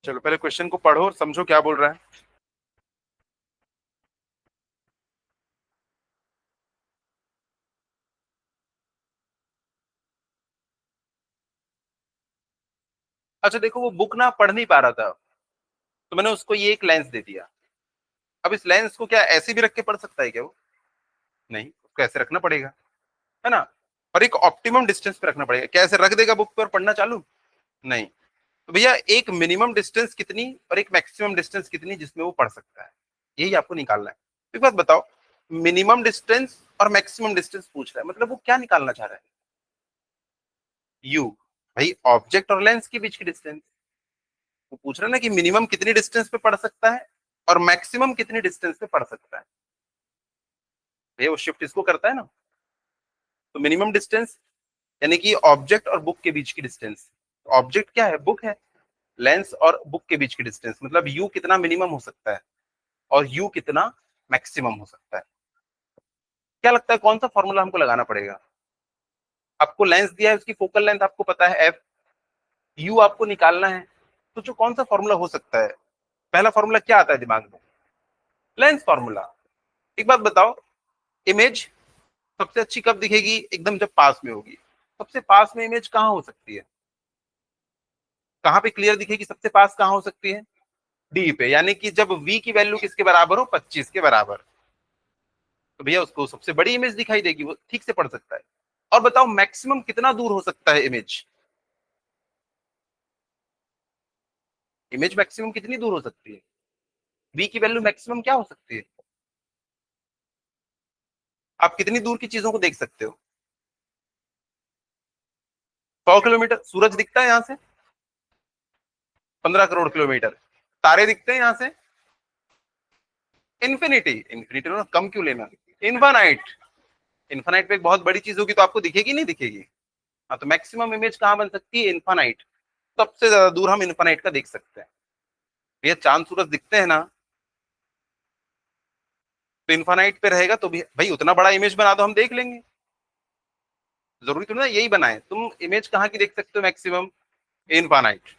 चलो पहले question को पढ़ो और समझो क्या बोल रहा है। अच्छा देखो, वो बुक ना पढ़ नहीं पा रहा था, तो मैंने उसको ये एक लेंस दे दिया। अब इस लेंस को क्या ऐसे भी रख के पढ़ सकता है क्या वो? नहीं, उसको ऐसे रखना पड़ेगा, है ना। और एक ऑप्टिमम डिस्टेंस पे रखना पड़ेगा। क्या ऐसे रख देगा बुक पे और पढ़ना चालू? नहीं। तो भैया एक मिनिमम डिस्टेंस कितनी और एक मैक्सिमम डिस्टेंस कितनी जिसमें वो पढ़ सकता है, यही आपको निकालना है। एक बात बताओ, मिनिमम डिस्टेंस और मैक्सिमम डिस्टेंस पूछ रहा है, मतलब वो क्या निकालना चाह रहा है? यू। भाई ऑब्जेक्ट और लेंस के बीच की डिस्टेंस। वो पूछ रहा है ना कि मिनिमम कितनी डिस्टेंस पे पढ़ सकता है और मैक्सिमम कितनी डिस्टेंस पे पढ़ सकता है। भैया वो शिफ्ट इसको करता है ना। तो मिनिमम डिस्टेंस यानी कि ऑब्जेक्ट और बुक के बीच की डिस्टेंस। ऑब्जेक्ट क्या है? बुक है। लेंस और बुक के बीच की डिस्टेंस मतलब यू कितना मिनिमम हो सकता है और यू कितना मैक्सिमम हो सकता है। क्या लगता है कौन सा फॉर्मूला हमको लगाना पड़ेगा? आपको लेंस दिया है, उसकी फोकल लेंथ आपको पता है एफ, यू आपको निकालना है। तो जो कौन सा फॉर्मूला हो सकता है? पहला फॉर्मूला क्या आता है दिमाग में? Lens formula. एक बात बताओ, इमेज सबसे अच्छी कब दिखेगी? एकदम जब पास में होगी। सबसे पास में इमेज कहाँ हो सकती है? कहाँ पे क्लियर दिखेगी? सबसे पास कहाँ हो सकती है? डी पे, यानी कि जब वी की वैल्यू किसके बराबर हो? 25 के बराबर। तो भैया उसको सबसे बड़ी इमेज दिखाई देगी, वो ठीक से पढ़ सकता है। और बताओ मैक्सिमम कितना दूर हो सकता है इमेज? इमेज मैक्सिमम कितनी दूर हो सकती है? वी की वैल्यू मैक्सिमम क्या हो सकती है? आप कितनी दूर की चीजों को देख सकते हो? 100 किलोमीटर। सूरज दिखता है यहाँ से? 15 करोड़ किलोमीटर। तारे दिखते हैं यहाँ से? इन्फिनिटी। इन्फिनिटी ना, कम क्यों लेना? इनफानाइट। इन्फानाइट पे एक बहुत बड़ी चीज होगी तो आपको दिखेगी नहीं दिखेगी? हाँ, तो मैक्सिमम इमेज कहाँ बन सकती है? इन्फानाइट। सबसे ज्यादा दूर हम इन्फानाइट का देख सकते हैं। भैया चांद सूरज दिखते हैं ना, तो इन्फानाइट पे रहेगा तो भी भाई उतना बड़ा इमेज बना दो हम देख लेंगे। जरूरी तो ना यही बनाए। तुम इमेज कहाँ की देख सकते हो मैक्सिमम? इनफानाइट।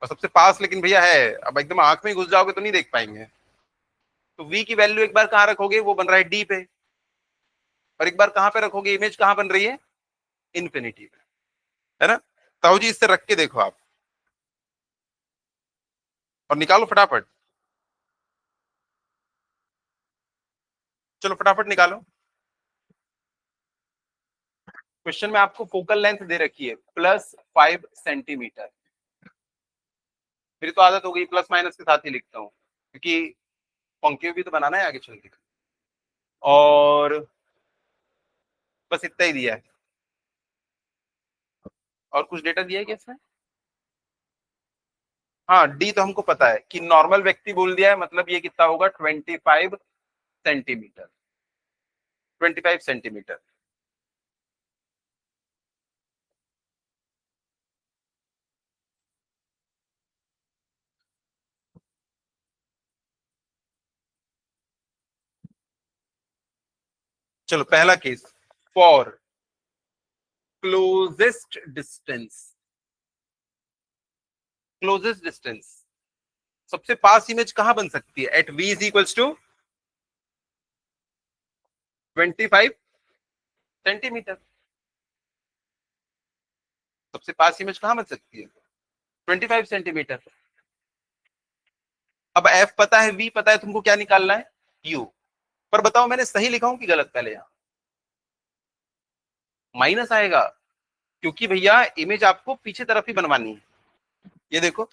और सबसे पास लेकिन भैया है, अब एकदम आंख में घुस जाओगे तो नहीं देख पाएंगे। तो वी की वैल्यू एक बार कहाँ रखोगे? वो बन रहा है डी पे। और एक बार कहाँ पे रखोगे? इमेज कहाँ बन रही है? इन्फिनिटी पे, है ना। ताऊ जी इससे रख के देखो आप और निकालो फटाफट। चलो फटाफट निकालो। क्वेश्चन में आपको फोकल लेंथ दे रखी है +5 सेंटीमीटर। फिर तो आदत हो गई प्लस माइनस के साथ ही लिखता हूँ, क्योंकि पंक्तियों भी तो बनाना है आगे चल के। और बस इतना ही दिया है। और कुछ डेटा दिया है क्या इसमें? हाँ, डी तो हमको पता है कि नॉर्मल व्यक्ति बोल दिया है, मतलब ये कितना होगा? 25 सेंटीमीटर। 25 सेंटीमीटर। चलो पहला case, for closest distance. Closest distance, सबसे पास इमेज कहां बन सकती है? At v is equals to 25 centimetre. सबसे पास इमेज कहां बन सकती है? 25 सेंटीमीटर। अब एफ पता है, वी पता है, तुमको क्या निकालना है? यू। पर बताओ मैंने सही लिखा हूं कि गलत? पहले यहां माइनस आएगा, क्योंकि भैया इमेज आपको पीछे तरफ ही बनवानी है। ये देखो,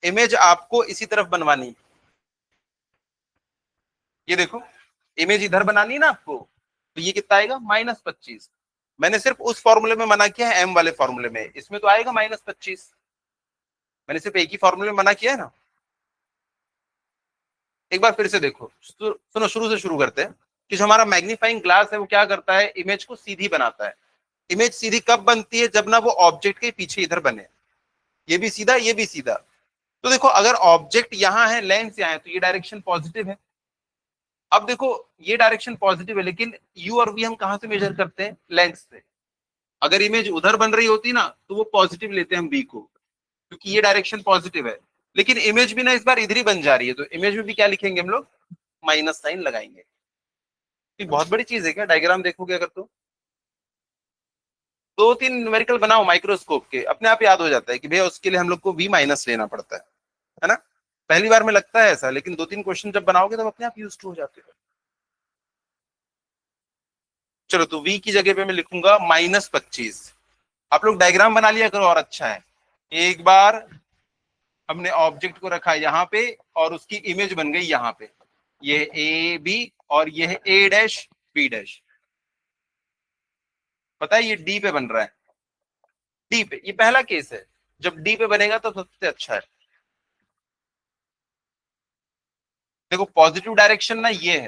इमेज आपको इसी तरफ बनवानी है। ये देखो, इमेज इधर बनानी है ना आपको, तो ये कितना आएगा? -25। मैंने सिर्फ उस फॉर्मूले में मना किया है, एम वाले फॉर्मूले में, इसमें तो आएगा -25। मैंने सिर्फ एक ही फॉर्मूले में मना किया है ना। एक बार फिर से देखो, सुनो, शुरू से शुरू करते हैं कि जो हमारा मैग्नीफाइंग ग्लास है वो क्या करता है, इमेज को सीधी बनाता है। इमेज सीधी कब बनती है, जब ना वो ऑब्जेक्ट के पीछे इधर बने, ये भी सीधा ये भी सीधा। तो देखो अगर ऑब्जेक्ट यहाँ है, लेंस यहाँ है, तो ये डायरेक्शन पॉजिटिव है। अब देखो ये डायरेक्शन पॉजिटिव है, लेकिन यू और वी हम कहां से मेजर करते हैं, लेंस से। अगर इमेज उधर बन रही होती ना तो वो पॉजिटिव लेते हैं हम वी को, क्योंकि ये डायरेक्शन पॉजिटिव है। लेकिन इमेज भी ना इस बार इधर ही बन जा रही है, तो इमेज में भी क्या लिखेंगे हम लोग, माइनस साइन लगाएंगे। ये बहुत बड़ी चीज है क्या, डायग्राम देखोगे अगर तो। दो तीन न्यूमेरिकल बनाओ माइक्रोस्कोप के, अपने आप याद हो जाता है कि भैया उसके लिए हम लोग को v माइनस लेना पड़ता है ना। पहली बार में लगता है ऐसा, लेकिन दो तीन क्वेश्चन जब बनाओगे तब अपने आप यूज हो जाते हो। चलो तो v की जगह पे मैं लिखूंगा -25। आप लोग डायग्राम बना लिया करो और अच्छा है। एक बार हमने ऑब्जेक्ट को रखा यहाँ पे और उसकी इमेज बन गई यहाँ पे, ये ए बी, और ये है ए डैश बी डैश। पता है ये डी पे बन रहा है, डी पे, ये पहला केस है। जब डी पे बनेगा तो सबसे अच्छा है। देखो पॉजिटिव डायरेक्शन ना ये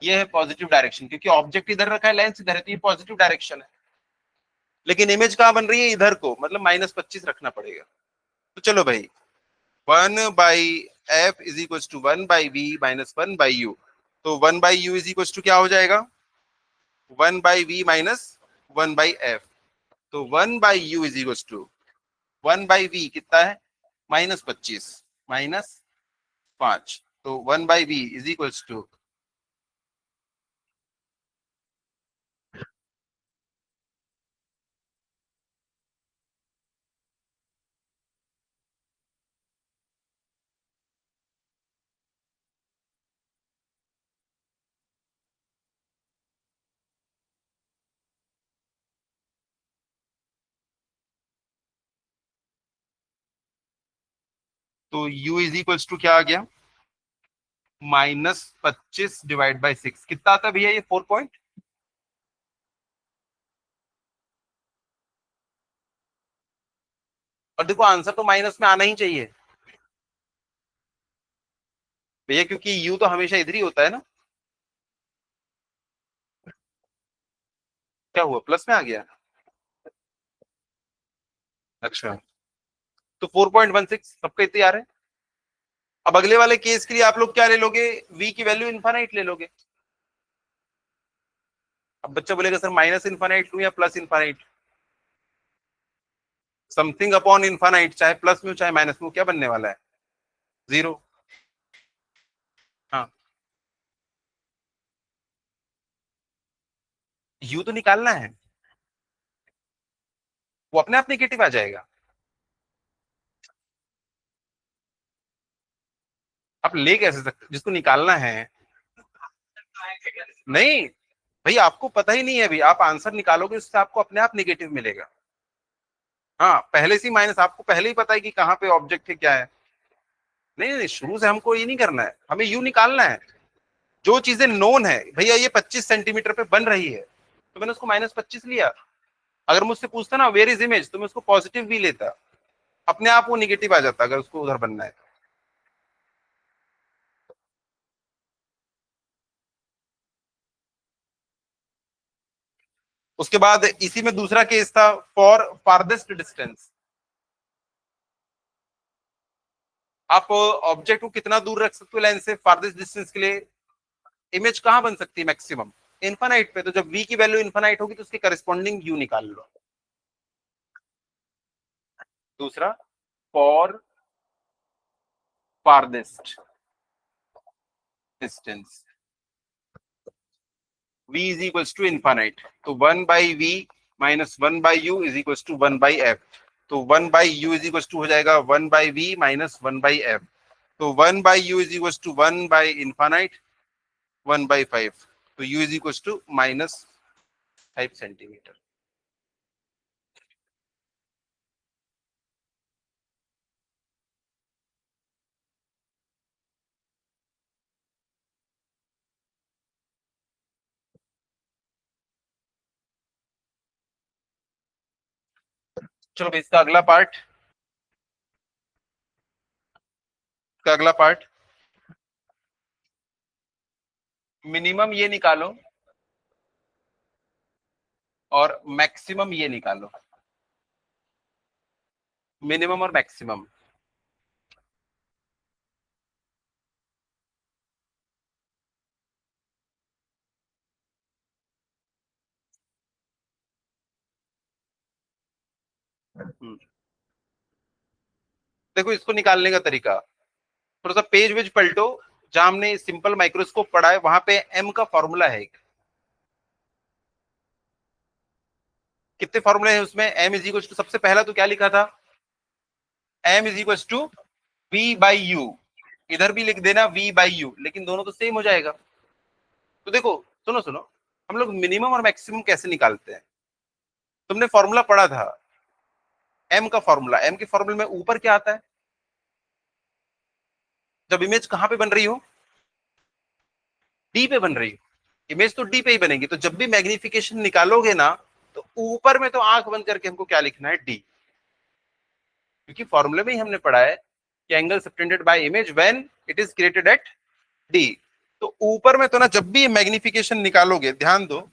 है पॉजिटिव डायरेक्शन, क्योंकि ऑब्जेक्ट इधर रखा है, लेंस इधर है, तो ये पॉजिटिव डायरेक्शन है। लेकिन इमेज कहां बन रही है, इधर को, मतलब -25 रखना पड़ेगा। तो चलो भाई, 1/f = 1/v - 1/u। तो 1/u इज इक्वल टू क्या हो जाएगा, 1/v - 1/f। तो 1/u is equal to 1/v कितना है, -25 -5। तो 1/v इज इक्वल टू, तो u इज इक्वल टू क्या आ गया, -25/6 कितना आता है भैया, ये 4 पॉइंट। और देखो आंसर तो माइनस में आना ही चाहिए भैया, क्योंकि यू तो हमेशा इधर ही होता है ना। क्या हुआ, प्लस में आ गया। अच्छा, तो 4.16 सबका इतना आ रहा है। अब अगले वाले केस के लिए आप लोग क्या ले लोगे, v की वैल्यू इन्फानाइट ले लोगे। अब बच्चा बोलेगा सर माइनस इन्फानाइट लूं या plus infinite. Something upon infinite, चाहे प्लस में हो चाहे माइनस में हो, क्या बनने वाला है, जीरो। हाँ, यू तो निकालना है, वो अपने आप नेगेटिव आ जाएगा। आप ले कैसे सकते, जिसको निकालना है। नहीं भाई, आपको पता ही नहीं है अभी, आप आंसर निकालोगे उससे आपको अपने आप नेगेटिव मिलेगा। हाँ, पहले से माइनस, आपको पहले ही पता है कि कहाँ पे ऑब्जेक्ट है क्या है। नहीं नहीं, शुरू से हमको ये नहीं करना है, हमें यू निकालना है। जो चीजें नोन है, भैया ये 25 सेंटीमीटर पे बन रही है, तो मैंने उसको -25 लिया। अगर मुझसे पूछता ना वेयर इज इमेज, तो मैं उसको पॉजिटिव भी लेता, अपने आप वो निगेटिव आ जाता अगर उसको उधर बनना है। उसके बाद इसी में दूसरा केस था, फॉर फारदेस्ट डिस्टेंस। आप ऑब्जेक्ट को कितना दूर रख सकते हो लाइन से फारदेस्ट डिस्टेंस के लिए, इमेज कहां बन सकती है मैक्सिमम, इन्फानाइट पे। तो जब v की वैल्यू इन्फानाइट होगी तो उसके करस्पॉन्डिंग u निकाल लो। दूसरा, for farthest distance, v is equals to infinite. तो 1/v - 1/u is equals to 1/f। तो 1/u इज इक्वल्स टू हो जाएगा 1/v - 1/f। तो 1/u इज इक्वल्स टू 1/इन्फानाइट 1/5। तो u is equals to -5 centimetre. चलो भाई, इसका अगला पार्ट, इसका अगला पार्ट, मिनिमम ये निकालो और मैक्सिमम ये निकालो, मिनिमम और मैक्सिमम। देखो इसको निकालने का तरीका, थोड़ा सा पेज वेज पलटो, जहां हमने सिंपल माइक्रोस्कोप पढ़ा है वहां पे एम का फॉर्मूला है एक। कितने फॉर्मूले हैं उसमें? एम इज इक्वल टू, सबसे पहला तो क्या लिखा था? M is equal to V by U. इधर भी लिख देना वी बाई यू, लेकिन दोनों तो सेम हो जाएगा। तो देखो, सुनो सुनो, हम लोग मिनिमम और मैक्सिमम कैसे निकालते हैं? तुमने फॉर्मूला पढ़ा था, एम का फॉर्मूला, एम के फॉर्मूले में ऊपर क्या आता है? जब इमेज कहां पे बन रही हो? डी पे बन रही हो, इमेज तो डी पे ही बनेगी। तो जब भी मैग्निफिकेशन निकालोगे ना, तो ऊपर में तो आंख बंद करके हमको क्या लिखना है? डी। क्योंकि फॉर्मूले में ही हमने पढ़ा है कि angle subtended bye image when it is created at D. तो ऊपर में तो ना, जब भी मैग्निफिकेशन निकालोगे, ध्यान दो,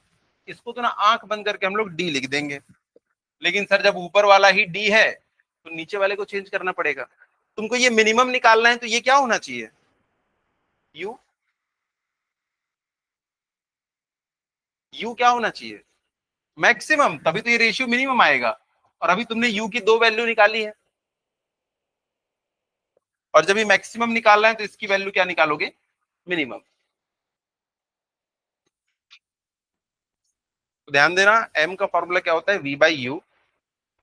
इसको तो ना आंख बंद करके हम लोग डी लिख देंगे। लेकिन सर जब ऊपर वाला ही डी है, तो नीचे वाले को चेंज करना पड़ेगा। तुमको ये मिनिमम निकालना है, तो ये क्या होना चाहिए? यू। यू क्या होना चाहिए? मैक्सिमम, तभी तो ये रेशियो मिनिमम आएगा। और अभी तुमने यू की दो वैल्यू निकाली है, और जब ये मैक्सिमम निकालना है तो इसकी वैल्यू क्या निकालोगे? मिनिमम। तो ध्यान देना, एम का फॉर्मूला क्या होता है? V by U.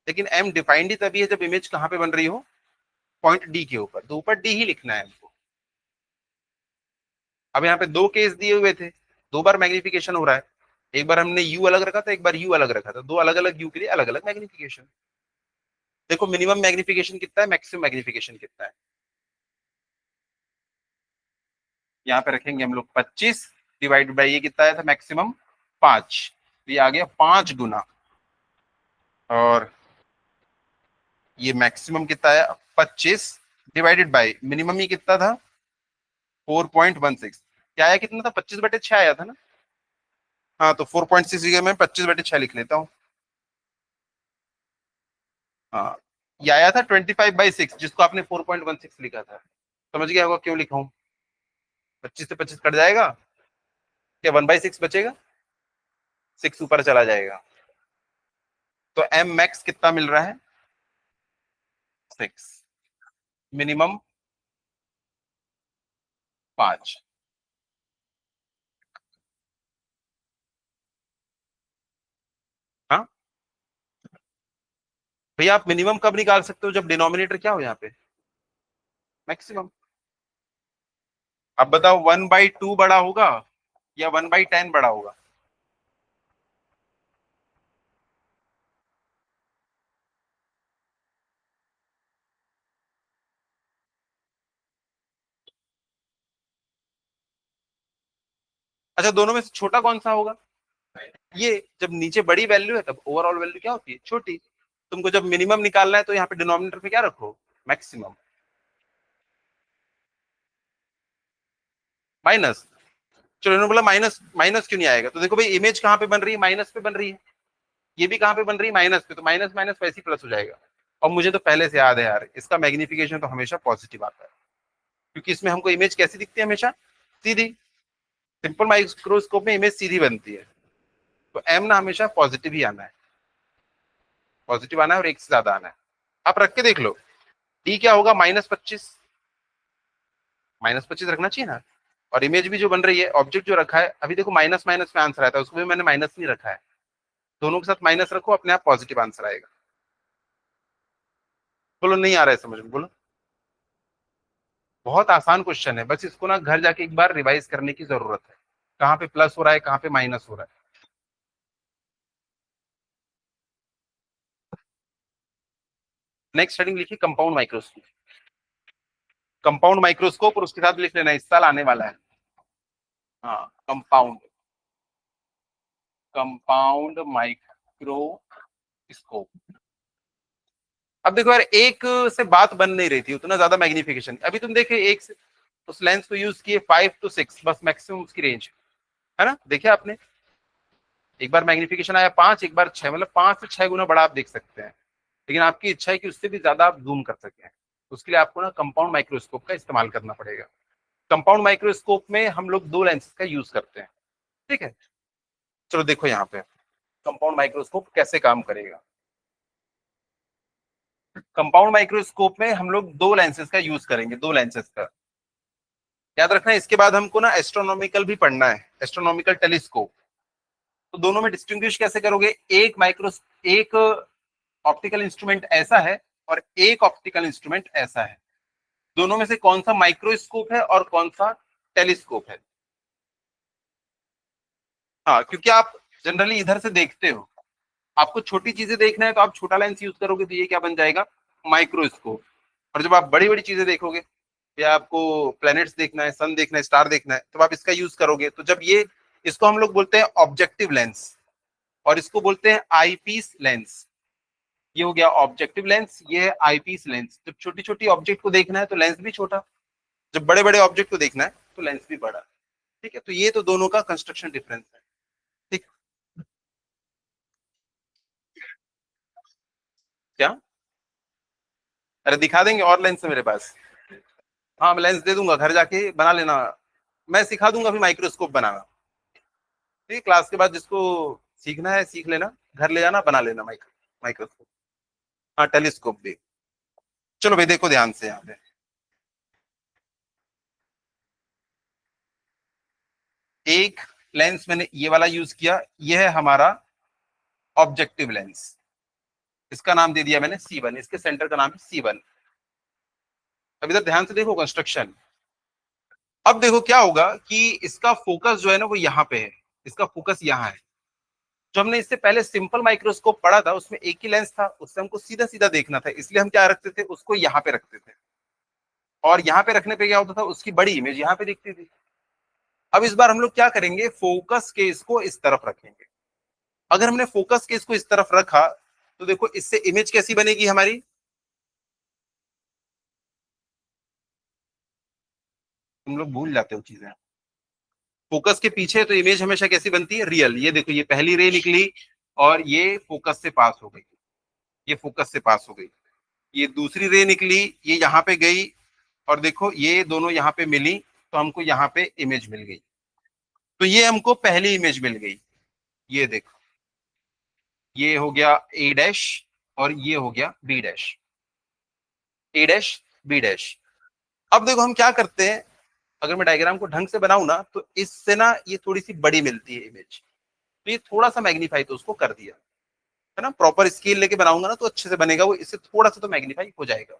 लेकिन एम डिफाइंड ही तभी है जब इमेज कहां पे बन रही हो? पॉइंट डी के ऊपर। तो ऊपर डी ही लिखना है हमको। अब यहाँ पे दो केस दिए हुए थे, दो बार मैग्निफिकेशन हो रहा है। एक बार हमने यू अलग रखा था, एक बार यू अलग रखा था, दो अलग अलग यू के लिए अलग अलग मैग्निफिकेशन। देखो मिनिमम मैग्निफिकेशन कितना है, मैक्सिमम मैग्निफिकेशन कितना है? यहाँ पे रखेंगे हम लोग 25, डिवाइड बाई ये कितना आया था मैक्सिमम? 5। ये आ गया 5 गुना। और ये मैक्सिमम कितना आया? 25 डिवाइडेड बाई मिनिमम ही कितना था? 4.16। क्या आया? कितना था? 25/6 आया था ना? हाँ, तो 4.6 जगह मैं 25/6 लिख लेता हूँ। हाँ, ये आया था 25/6, जिसको आपने 4.16 लिखा था। समझ गया होगा क्यों लिखा हूँ? 25 से 25 कट जाएगा, क्या 1/6 बचेगा? 6 ऊपर चला जाएगा। तो एम मैक्स कितना मिल रहा है? 6। मिनिमम 5। हाँ भैया, आप मिनिमम कब निकाल सकते हो? जब डिनोमिनेटर क्या हो यहाँ पे? मैक्सिमम। अब बताओ, 1/2 बड़ा होगा या 1/10 बड़ा होगा? अच्छा, दोनों में से छोटा कौन सा होगा? ये। जब नीचे बड़ी वैल्यू है, तब ओवरऑल वैल्यू क्या होती है? छोटी। तुमको जब मिनिमम निकालना है, तो यहाँ पे डिनोमिनेटर पे क्या रखो? मैक्सिमम। माइनस। चलो, इन्होंने बोला माइनस, माइनस क्यों नहीं आएगा? तो देखो भाई, इमेज कहाँ पे बन रही है? माइनस पे बन रही है। ये भी कहाँ पे बन रही है? माइनस पे। तो माइनस माइनस वैसे ही प्लस हो जाएगा। और मुझे तो पहले से याद है यार, इसका मैग्निफिकेशन तो हमेशा पॉजिटिव आता है, क्योंकि इसमें हमको इमेज कैसी दिखती है? हमेशा सीधी। सिंपल माइक्रोस्कोप में इमेज सीधी बनती है। तो एम ना हमेशा पॉजिटिव ही आना है, पॉजिटिव आना है, और एक से ज्यादा आना है। आप रख के देख लो, डी क्या होगा? -25। -25 रखना चाहिए ना। और इमेज भी जो बन रही है, ऑब्जेक्ट जो रखा है, अभी देखो माइनस माइनस में आंसर आता है, उसको भी मैंने माइनस नहीं रखा है। दोनों के साथ माइनस रखो, अपने आप पॉजिटिव आंसर आएगा। बोलो नहीं आ रहा है समझ में? बोलो। बहुत आसान क्वेश्चन है, बस इसको ना घर जाके एक बार रिवाइज करने की जरूरत है, कहाँ पे प्लस हो रहा है, कहाँ पे माइनस हो रहा है। नेक्स्ट हेडिंग लिखिए, कंपाउंड माइक्रोस्कोप। कंपाउंड माइक्रोस्कोप, और उसके साथ लिख लेना, इस साल आने वाला है। हाँ, कंपाउंड, कंपाउंड माइक्रोस्कोप। अब देखो यार, एक से बात बन नहीं रही थी, उतना ज्यादा मैग्निफिकेशन। अभी तुम देखे एक से उस लेंस को यूज किए 5 to 6 बस मैक्सिमम उसकी रेंज है ना, देखिए आपने। एक बार मैग्निफिकेशन आया 5, एक बार 6, मतलब 5 से 6 गुना बड़ा आप देख सकते हैं। लेकिन आपकी इच्छा है कि उससे भी ज्यादा आप जूम कर सकें, उसके लिए आपको ना कंपाउंड माइक्रोस्कोप का इस्तेमाल करना पड़ेगा। कंपाउंड माइक्रोस्कोप में हम लोग 2 लेंस का यूज करते हैं, ठीक है। चलो देखो यहाँ पे कंपाउंड माइक्रोस्कोप कैसे काम करेगा। कंपाउंड माइक्रोस्कोप में हम लोग 2 लेंसेज का यूज करेंगे, 2 लेंसेज का। याद रखना है, इसके बाद हमको ना एस्ट्रोनॉमिकल भी पढ़ना है, एस्ट्रोनॉमिकल टेलीस्कोप। तो दोनों में डिस्टिंग्विश कैसे करोगे, एक ऑप्टिकल इंस्ट्रूमेंट ऐसा है और एक ऑप्टिकल इंस्ट्रूमेंट ऐसा है। दोनों में से कौन सा माइक्रोस्कोप है और कौन सा टेलीस्कोप है। हाँ, क्योंकि आप जनरली इधर से देखते हो, आपको छोटी चीजें देखना है तो आप छोटा लेंस यूज करोगे, तो ये क्या बन जाएगा, माइक्रोस्कोप। और जब आप बड़ी बड़ी चीजें देखोगे, या आपको प्लैनेट्स देखना है, सन देखना है, स्टार देखना है, तो आप इसका यूज करोगे। तो जब ये, इसको हम लोग बोलते हैं ऑब्जेक्टिव लेंस, और इसको बोलते हैं आईपीस लेंस। ये हो गया ऑब्जेक्टिव लेंस, ये है आईपीस लेंस। जब छोटी छोटी ऑब्जेक्ट को देखना है तो लेंस भी छोटा, जब बड़े बड़े ऑब्जेक्ट को देखना है तो लेंस भी बड़ा। ठीक है, तो ये तो दोनों का कंस्ट्रक्शन डिफरेंस है। ठीक। क्या? अरे दिखा देंगे, और लेंस है मेरे पास। हाँ, मैं लेंस दे दूंगा, घर जाके बना लेना। मैं सिखा दूंगा अभी माइक्रोस्कोप बनाना। ठीक है, क्लास के बाद जिसको सीखना है सीख लेना, घर ले जाना बना लेना माइक्रोस्कोप। हाँ, टेलीस्कोप भी। चलो भाई देखो ध्यान से यहाँ पे, एक लेंस मैंने ये वाला यूज किया, ये है हमारा ऑब्जेक्टिव लेंस। इसका नाम दे दिया मैंने C1, इसके सेंटर का नाम है C1। अब इधर ध्यान से देखो कंस्ट्रक्शन। अब देखो क्या होगा कि इसका फोकस जो है ना वो यहाँ पे है, इसका फोकस यहाँ है। जो हमने इससे पहले सिंपल माइक्रोस्कोप पढ़ा था उसमें एक ही लेंस था, उससे हमको सीधा सीधा देखना था, इसलिए हम क्या रखते थे, उसको यहाँ पे रखते थे। और यहाँ पे रखने पे क्या होता था, उसकी बड़ी इमेज यहाँ पे दिखती थी। अब इस बार हम लोग क्या करेंगे, फोकस के इसको इस तरफ रखेंगे। अगर हमने फोकस के इसको इस तरफ रखा, तो देखो इससे इमेज कैसी बनेगी हमारी। हम लोग भूल जाते हो चीजें। फोकस के पीछे तो इमेज हमेशा कैसी बनती है, रियल। ये देखो, ये पहली रे निकली और ये फोकस से पास हो गई, ये फोकस से पास हो गई। ये दूसरी रे निकली, ये यहाँ पे गई, और देखो ये दोनों यहाँ पे मिली, तो हमको यहाँ पे इमेज मिल गई। तो ये हमको पहली इमेज मिल गई। ये देखो, ये हो गया ए डैश, और ये हो गया बी डैश, ए डैश बी डैश। अब देखो हम क्या करते हैं, अगर मैं डायग्राम को ढंग से बनाऊं ना, तो इससे ना ये थोड़ी सी बड़ी मिलती है इमेज, तो ये थोड़ा सा मैग्नीफाई तो उसको कर दिया, है ना। प्रॉपर स्केल लेके बनाऊंगा ना तो अच्छे से बनेगा वो, इससे थोड़ा सा तो मैग्नीफाई हो जाएगा।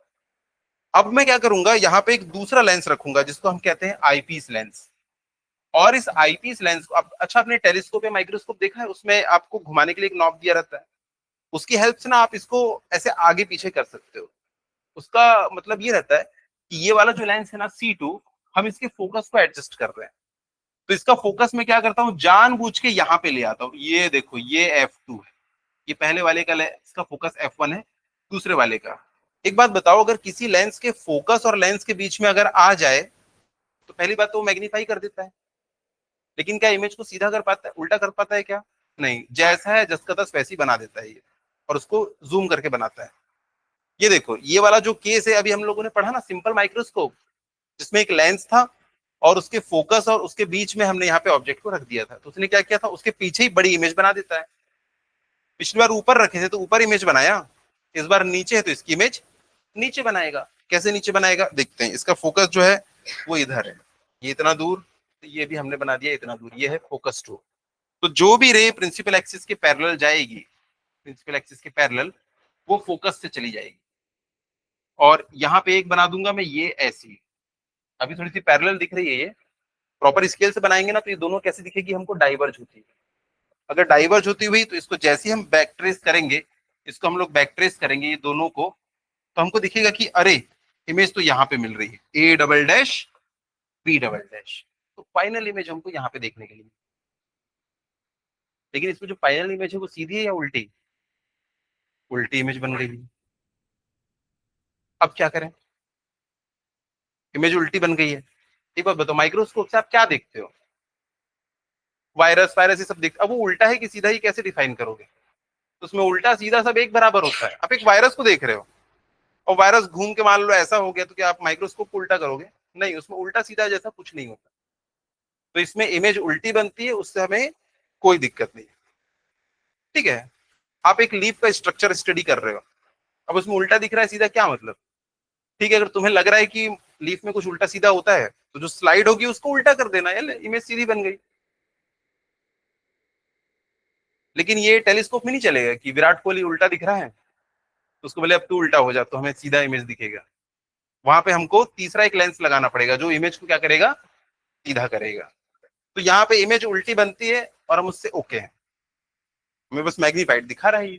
अब मैं क्या करूंगा, यहाँ पे एक दूसरा लेंस रखूंगा जिसको हम कहते हैं आईपीस लेंस। और इस आईपीस लेंस को अच्छा, आपने टेलीस्कोप या माइक्रोस्कोप देखा है, उसमें आपको घुमाने के लिए एक नॉब दिया रहता है, उसकी हेल्प से ना आप इसको ऐसे आगे पीछे कर सकते हो। उसका मतलब ये रहता है कि ये वाला जो लेंस है ना C2, हम इसके फोकस को एडजस्ट कर रहे हैं। तो इसका फोकस मैं क्या करता हूँ, जानबूझ के यहाँ पे ले आता हूँ। ये देखो, ये F2 है, ये पहले वाले का इसका फोकस F1 है, दूसरे वाले का। एक बात बताओ, अगर किसी लेंस के फोकस और लेंस के बीच में अगर आ जाए, तो पहली बात तो वो मैग्नीफाई कर देता है, लेकिन क्या इमेज को सीधा कर पाता है, उल्टा कर पाता है क्या? नहीं, जैसा है जस का तस वैसी बना देता है ये, और उसको जूम करके बनाता है। ये देखो, ये वाला जो केस है अभी हम लोगों ने पढ़ा ना, सिंपल माइक्रोस्कोप, जिसमें एक लेंस था और उसके फोकस और उसके बीच में हमने यहाँ पे ऑब्जेक्ट को रख दिया था, तो उसने क्या किया था, उसके पीछे ही बड़ी इमेज बना देता है। पिछली बार ऊपर रखे थे तो ऊपर इमेज बनाया, इस बार नीचे है तो इसकी इमेज नीचे बनाएगा। कैसे नीचे बनाएगा देखते हैं। इसका फोकस जो है वो इधर है, ये इतना दूर, तो ये भी हमने बना दिया इतना दूर, ये है फोकस टू। तो जो भी रे प्रिंसिपल एक्सिस के पैरेलल जाएगी, प्रिंसिपल एक्सिस के पैरेलल, वो फोकस से चली जाएगी। और यहाँ पे एक बना दूंगा मैं, ये ऐसी, अभी थोड़ी सी पैरेलल दिख रही है ये। प्रॉपर स्केल से बनाएंगे ना तो ये दोनों कैसे दिखेगी हमको, डाइवर्ज होती है। अगर डाइवर्ज होती हुई तो इसको जैसे ही हम बैक ट्रेस करेंगे, इसको हम लोग बैक ट्रेस करेंगे ये दोनों को, तो हमको दिखेगा कि अरे इमेज तो यहाँ पे मिल रही है, A double dash B double dash. तो फाइनल इमेज हमको यहाँ पे देखने के लिए, लेकिन इसमें जो फाइनल इमेज है वो सीधी है या उल्टी, उल्टी इमेज बन रही है। अब क्या करें, इमेज उल्टी बन गई है। एक बात बताओ, माइक्रोस्कोप से आप क्या देखते हो? वायरस वायरस ये सब दिख, अब वो उल्टा है कि सीधा ही कैसे डिफाइन करोगे? तो उसमें उल्टा सीधा सब एक बराबर होता है। आप एक वायरस को देख रहे हो और वायरस घूम के मान लो ऐसा हो गया, तो क्या आप माइक्रोस्कोप को उल्टा करोगे? नहीं, उसमें उल्टा सीधा जैसा कुछ नहीं होता। तो इसमें इमेज उल्टी बनती है, उससे हमें कोई दिक्कत नहीं। ठीक है, आप एक लीफ का स्ट्रक्चर स्टडी कर रहे हो, अब उसमें उल्टा दिख रहा है सीधा, क्या मतलब? ठीक है, अगर तुम्हें लग रहा है कि लीफ में कुछ उल्टा सीधा होता है, तो जो स्लाइड होगी उसको उल्टा कर देना, यार इमेज सीधी बन गई। लेकिन ये टेलीस्कोप में नहीं चलेगा कि विराट कोहली उल्टा दिख रहा है तो उसको बोले अब तू उल्टा हो जा तो हमें सीधा इमेज दिखेगा। वहां पे हमको तीसरा एक लेंस लगाना पड़ेगा जो इमेज को क्या करेगा, सीधा करेगा। तो यहाँ पे इमेज उल्टी बनती है और हम उससे ओके हैं, हमें बस मैग्नीफाइड दिखा रहा है ये।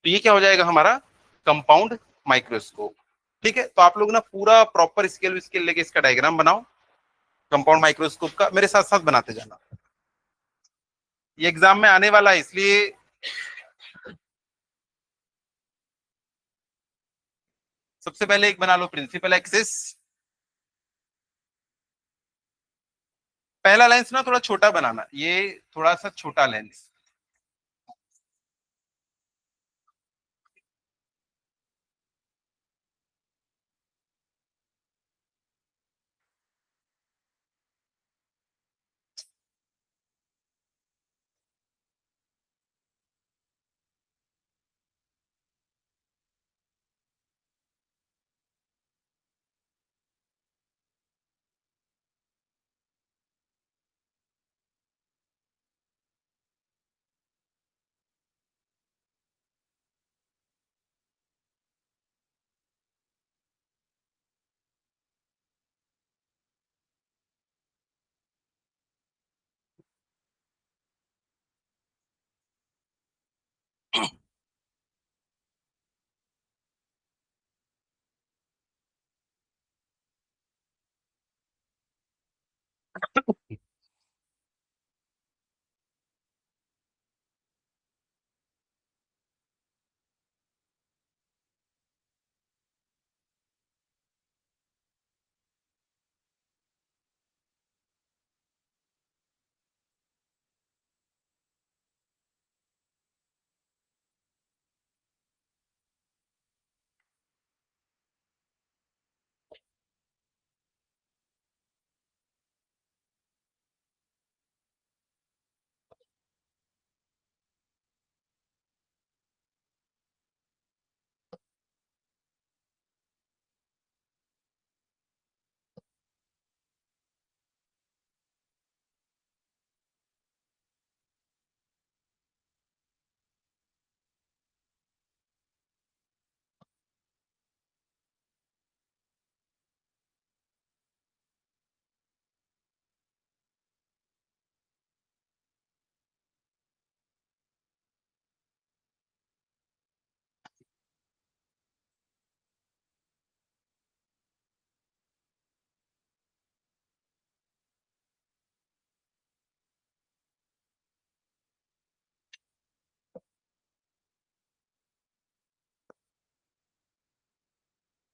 तो ये क्या हो जाएगा हमारा कंपाउंड माइक्रोस्कोप। ठीक है, तो आप लोग ना पूरा प्रॉपर स्केल स्केल लेके इसका डायग्राम बनाओ कंपाउंड माइक्रोस्कोप का, मेरे साथ साथ बनाते जाना। ये एग्जाम में आने वाला है, इसलिए सबसे पहले एक बना लो प्रिंसिपल एक्सिस। पहला लेंस ना थोड़ा छोटा बनाना, ये थोड़ा सा छोटा लेंस।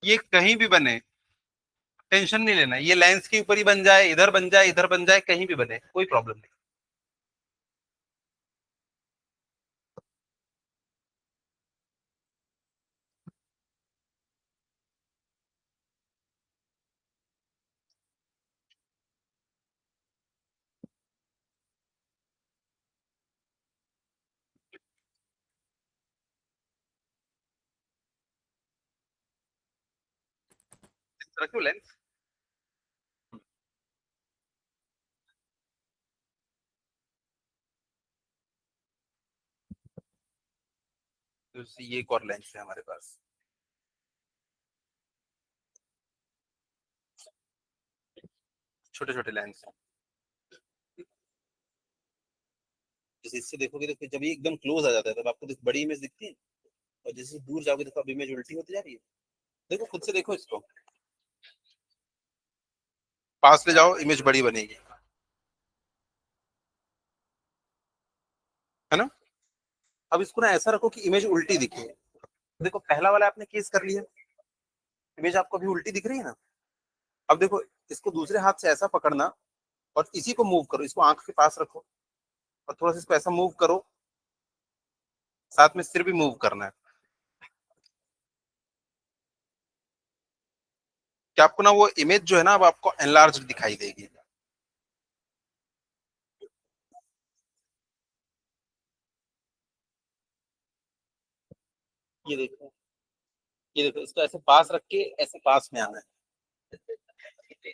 ये कहीं भी बने, टेंशन नहीं लेना, ये लेंस के ऊपर ही बन जाए, इधर बन जाए, इधर बन जाए, कहीं भी बने, कोई प्रॉब्लम नहीं। रखो लेंस। तो ये एक और लेंस है हमारे पास, छोटे छोटे लेंस हैं। जैसे इससे देखोगे तो जब ये एकदम क्लोज आ जाता है तब आपको बड़ी इमेज दिखती है, और जैसे दूर जाओगे तो अब इमेज उल्टी होती जा रही है। देखो खुद से देखो इसको, पास ले जाओ इमेज बड़ी बनेगी, है ना? अब इसको ना ऐसा रखो कि इमेज उल्टी दिखे। देखो पहला वाला आपने केस कर लिया, इमेज आपको अभी उल्टी दिख रही है ना। अब देखो, इसको दूसरे हाथ से ऐसा पकड़ना और इसी को मूव करो, इसको आंख के पास रखो और थोड़ा सा इसको ऐसा मूव करो, साथ में सिर भी मूव करना है। क्या आपको ना वो इमेज जो है ना अब आपको एनलार्ज दिखाई देगी। ये देखो, ये देखो, इसको ऐसे पास रख के ऐसे पास में आना है,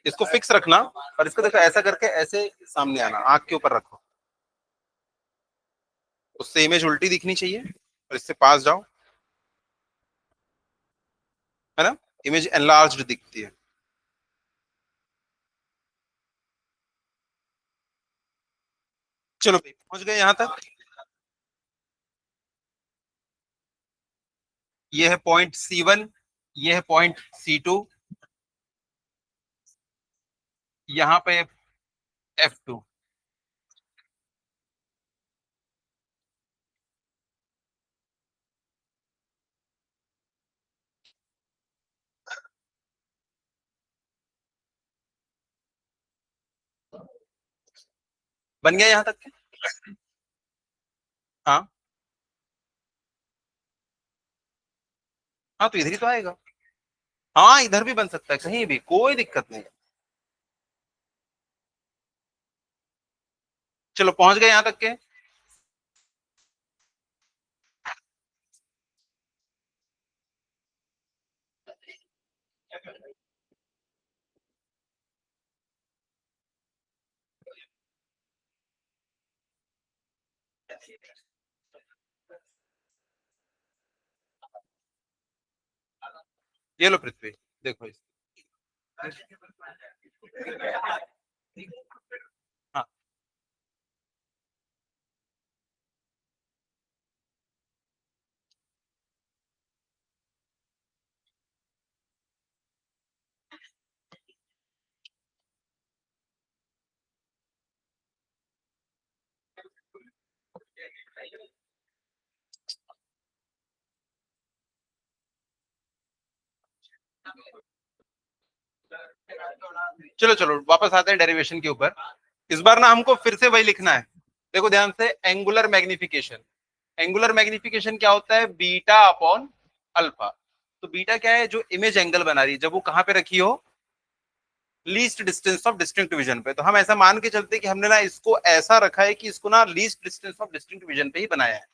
इसको फिक्स रखना और इसको देखो ऐसा करके ऐसे सामने आना, आंख के ऊपर रखो, उससे इमेज उल्टी दिखनी चाहिए और इससे पास जाओ, है ना, इमेज एनलार्ज्ड दिखती है। चलो भाई पहुंच गए यहां तक। ये है पॉइंट C1, ये है पॉइंट C2, यहाँ पे F2। बन गया यहाँ तक के? हाँ, हाँ तो इधर ही तो आएगा। हाँ इधर भी बन सकता है, कहीं भी कोई दिक्कत नहीं है। चलो पहुंच गए यहाँ तक के। ये लो पृथ्वी, देखो इस। हाँ, चलो चलो वापस आते हैं डेरिवेशन के ऊपर। इस बार ना हमको फिर से वही लिखना है। देखो ध्यान से, एंगुलर मैग्निफिकेशन। एंगुलर मैग्निफिकेशन क्या होता है? Beta upon alpha. तो बीटा क्या है? जो इमेज एंगल बना रही है, जब वो कहां पे रखी हो, least distance of distinct vision पे। तो हम ऐसा मान के चलते हैं कि हमने ना इसको ऐसा रखा है कि इसको ना least distance of distinct vision पे ही बनाया है।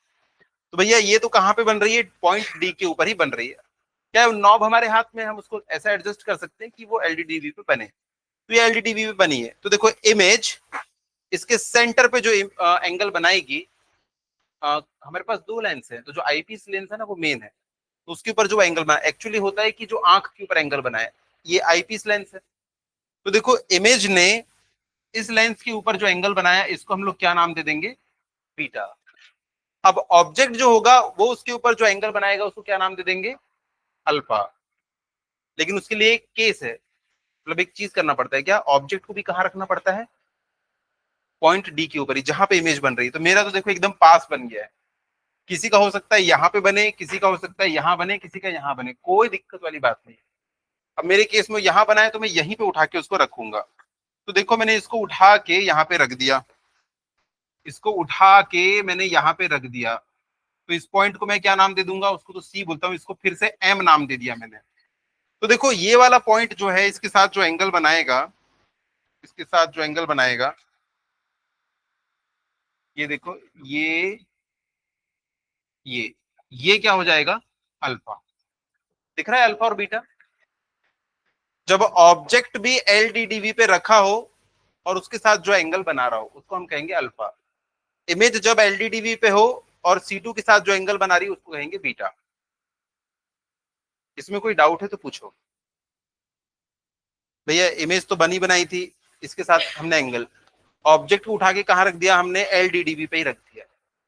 तो भैया ये तो कहां पे बन रही है? पॉइंट डी के ऊपर ही बन रही है। क्या नॉब हमारे हाथ में, हम उसको ऐसा एडजस्ट कर सकते हैं कि वो एलडीडीवी पे बने। तो ये एलडीडीवी पे बनी है, तो देखो इमेज इसके सेंटर पे जो एंगल बनाएगी, हमारे पास दो लेंस है, तो जो आईपीस लेंस है ना वो मेन है, तो उसके ऊपर जो एंगल बना, एक्चुअली होता है कि जो आंख के ऊपर एंगल बनाए, ये आईपीस लेंस है। तो देखो इमेज ने इस लेंस के ऊपर जो एंगल बनाया, इसको हम लोग क्या नाम दे देंगे? बीटा। अब ऑब्जेक्ट जो होगा वो उसके ऊपर जो एंगल बनाएगा उसको क्या नाम दे देंगे? अल्फा। लेकिन उसके लिए एक केस है, मतलब एक चीज करना पड़ता है। क्या? ऑब्जेक्ट को भी कहाँ रखना पड़ता है? पॉइंट डी के ऊपर ही, जहां पे इमेज बन रही है। तो मेरा तो देखो एकदम पास बन गया है। किसी का हो सकता है यहाँ पे बने, किसी का हो सकता है यहाँ बने, किसी का यहाँ बने, कोई दिक्कत वाली बात नहीं। अब मेरे केस में यहाँ बना है तो मैं यहीं पे उठा के उसको रखूंगा। तो देखो मैंने इसको उठा के यहाँ पे रख दिया, इसको उठा के मैंने यहाँ पे रख दिया। तो इस पॉइंट को मैं क्या नाम दे दूंगा? उसको तो सी बोलता हूँ, इसको फिर से एम नाम दे दिया मैंने। तो देखो ये वाला पॉइंट जो है, इसके साथ जो एंगल बनाएगा, इसके साथ जो एंगल बनाएगा, ये देखो, ये ये क्या हो जाएगा? अल्फा। दिख रहा है अल्फा और बीटा? जब ऑब्जेक्ट भी एलडीडीवी पे रखा हो और उसके साथ जो एंगल बना रहा हो, उसको हम कहेंगे अल्फा। इमेज जब एलडीडीवी पे हो और C2 के साथ जो एंगल बना रही है, उसको कहेंगे बीटा। इसमें कोई डाउट है तो पूछो। भैया इमेज तो बनी बनाई थी, इसके साथ हमने एंगल, ऑब्जेक्ट को उठा के कहाँ रख दिया हमने? एलडीडीवी पे ही रख दिया,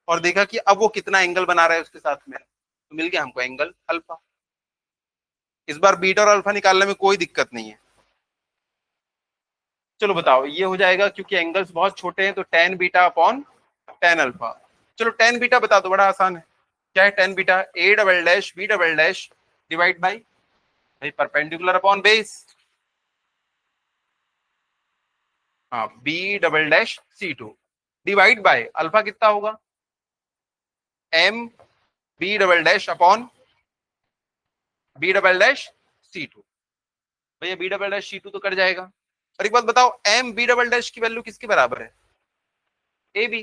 और देखा कि अब वो कितना एंगल बना रहा है उसके साथ में, तो मिल गया हमको एंगल अल्फा। इस बार बीटा और अल्फा निकालने में कोई दिक्कत नहीं है। चलो बताओ, ये हो जाएगा क्योंकि एंगल्स बहुत छोटे हैं, तो tan beta upon tan alpha. चलो टेन बीटा बता दो, बड़ा आसान है। क्या है tan beta? A double dash B double dash divide by, भाई परपेंडिकुलर अपॉन बेस, हाँ B double dash C two divide by alpha कितना होगा, M B double dash upon B double dash C two. भैया B double dash C two तो cut जाएगा। और एक बात बताओ, एम बी डबल डैश की वैल्यू किसके बराबर है, ए बी।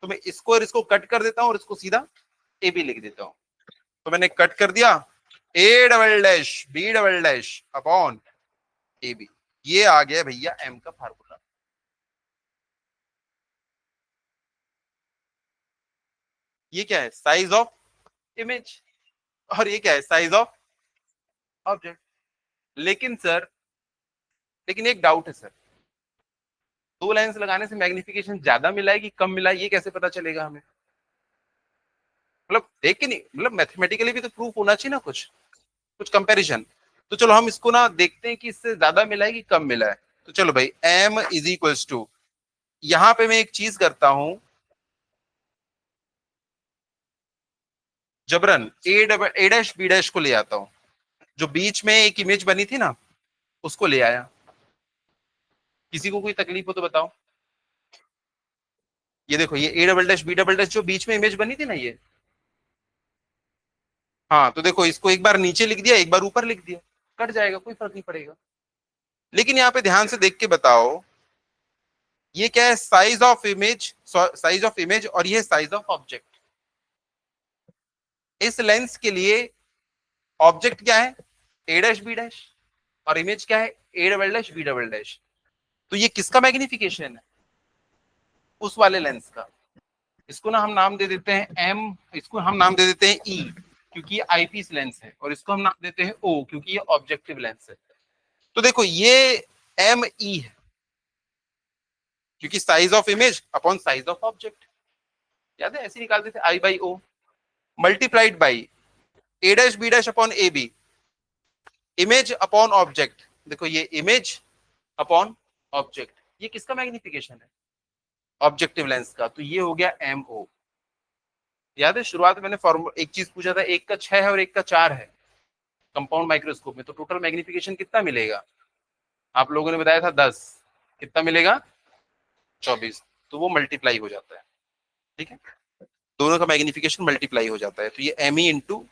तो मैं इसको और इसको कट कर देता हूं और इसको सीधा ए बी लिख देता हूं। तो मैंने कट कर दिया, A double dash B double dash upon A B, ये आ गया भैया एम का फार्मूला। ये क्या है, साइज ऑफ इमेज, और ये क्या है, साइज ऑफ ऑब्जेक्ट। लेकिन सर, लेकिन एक डाउट है सर, दो लाइंस लगाने से मैग्निफिकेशन ज्यादा मिला है कि कम मिला है, ये कैसे पता चलेगा हमें? मतलब देख के नहीं, मतलब मैथमेटिकली भी तो प्रूफ होना चाहिए ना, कुछ कुछ कंपैरिजन। तो चलो हम इसको ना देखते हैं कि इससे ज्यादा मिला है कि कम मिला है। तो चलो भाई, m इज इक्वल्स टू, यहां पे मैं एक चीज करता हूं, जबरन ए डैश बी डैश को ले आता हूं, जो बीच में एक इमेज बनी थी ना, उसको ले आया। किसी को कोई तकलीफ हो तो बताओ। ये देखो, ये A double dash B double dash जो बीच में इमेज बनी थी ना, ये, हाँ तो देखो, इसको एक बार नीचे लिख दिया, एक बार ऊपर लिख दिया, कट जाएगा, कोई फर्क नहीं पड़ेगा। लेकिन यहाँ पे ध्यान से देख के बताओ, ये क्या है, size of image, size of image, और ये साइज ऑफ ऑब्जेक्ट। इस लेंस के लिए ऑब्जेक्ट क्या है, ए डैश बी डैश, और इमेज क्या है, A double dash B double dash. तो ये किसका मैग्निफिकेशन है, उस वाले लेंस का। इसको ना हम नाम दे देते हैं एम, इसको हम नाम दे देते हैं ई, क्योंकि ये आईपीस लेंस है, और इसको हम नाम देते हैं ओ, क्योंकि ये ऑब्जेक्टिव लेंस है। तो देखो, ये एम ई है, क्योंकि size of image upon size of object, याद है ऐसे निकालते थे, I by O multiplied by A dash B dash upon A B, image upon object. देखो ये इमेज अपॉन ऑब्जेक्ट, ये किसका मैग्निफिकेशन है, ऑब्जेक्टिव लेंस का। तो ये हो गया एम ओ। याद है शुरुआत में मैंने फॉर्मूला, एक चीज पूछा था, एक का 6 है और एक का 4 है कंपाउंड माइक्रोस्कोप में, तो टोटल मैग्निफिकेशन कितना मिलेगा? आप लोगों ने बताया था 10, कितना मिलेगा, 24। तो वो मल्टीप्लाई हो जाता है, ठीक है, दोनों का मैग्निफिकेशन मल्टीप्लाई हो जाता है। तो ये M E into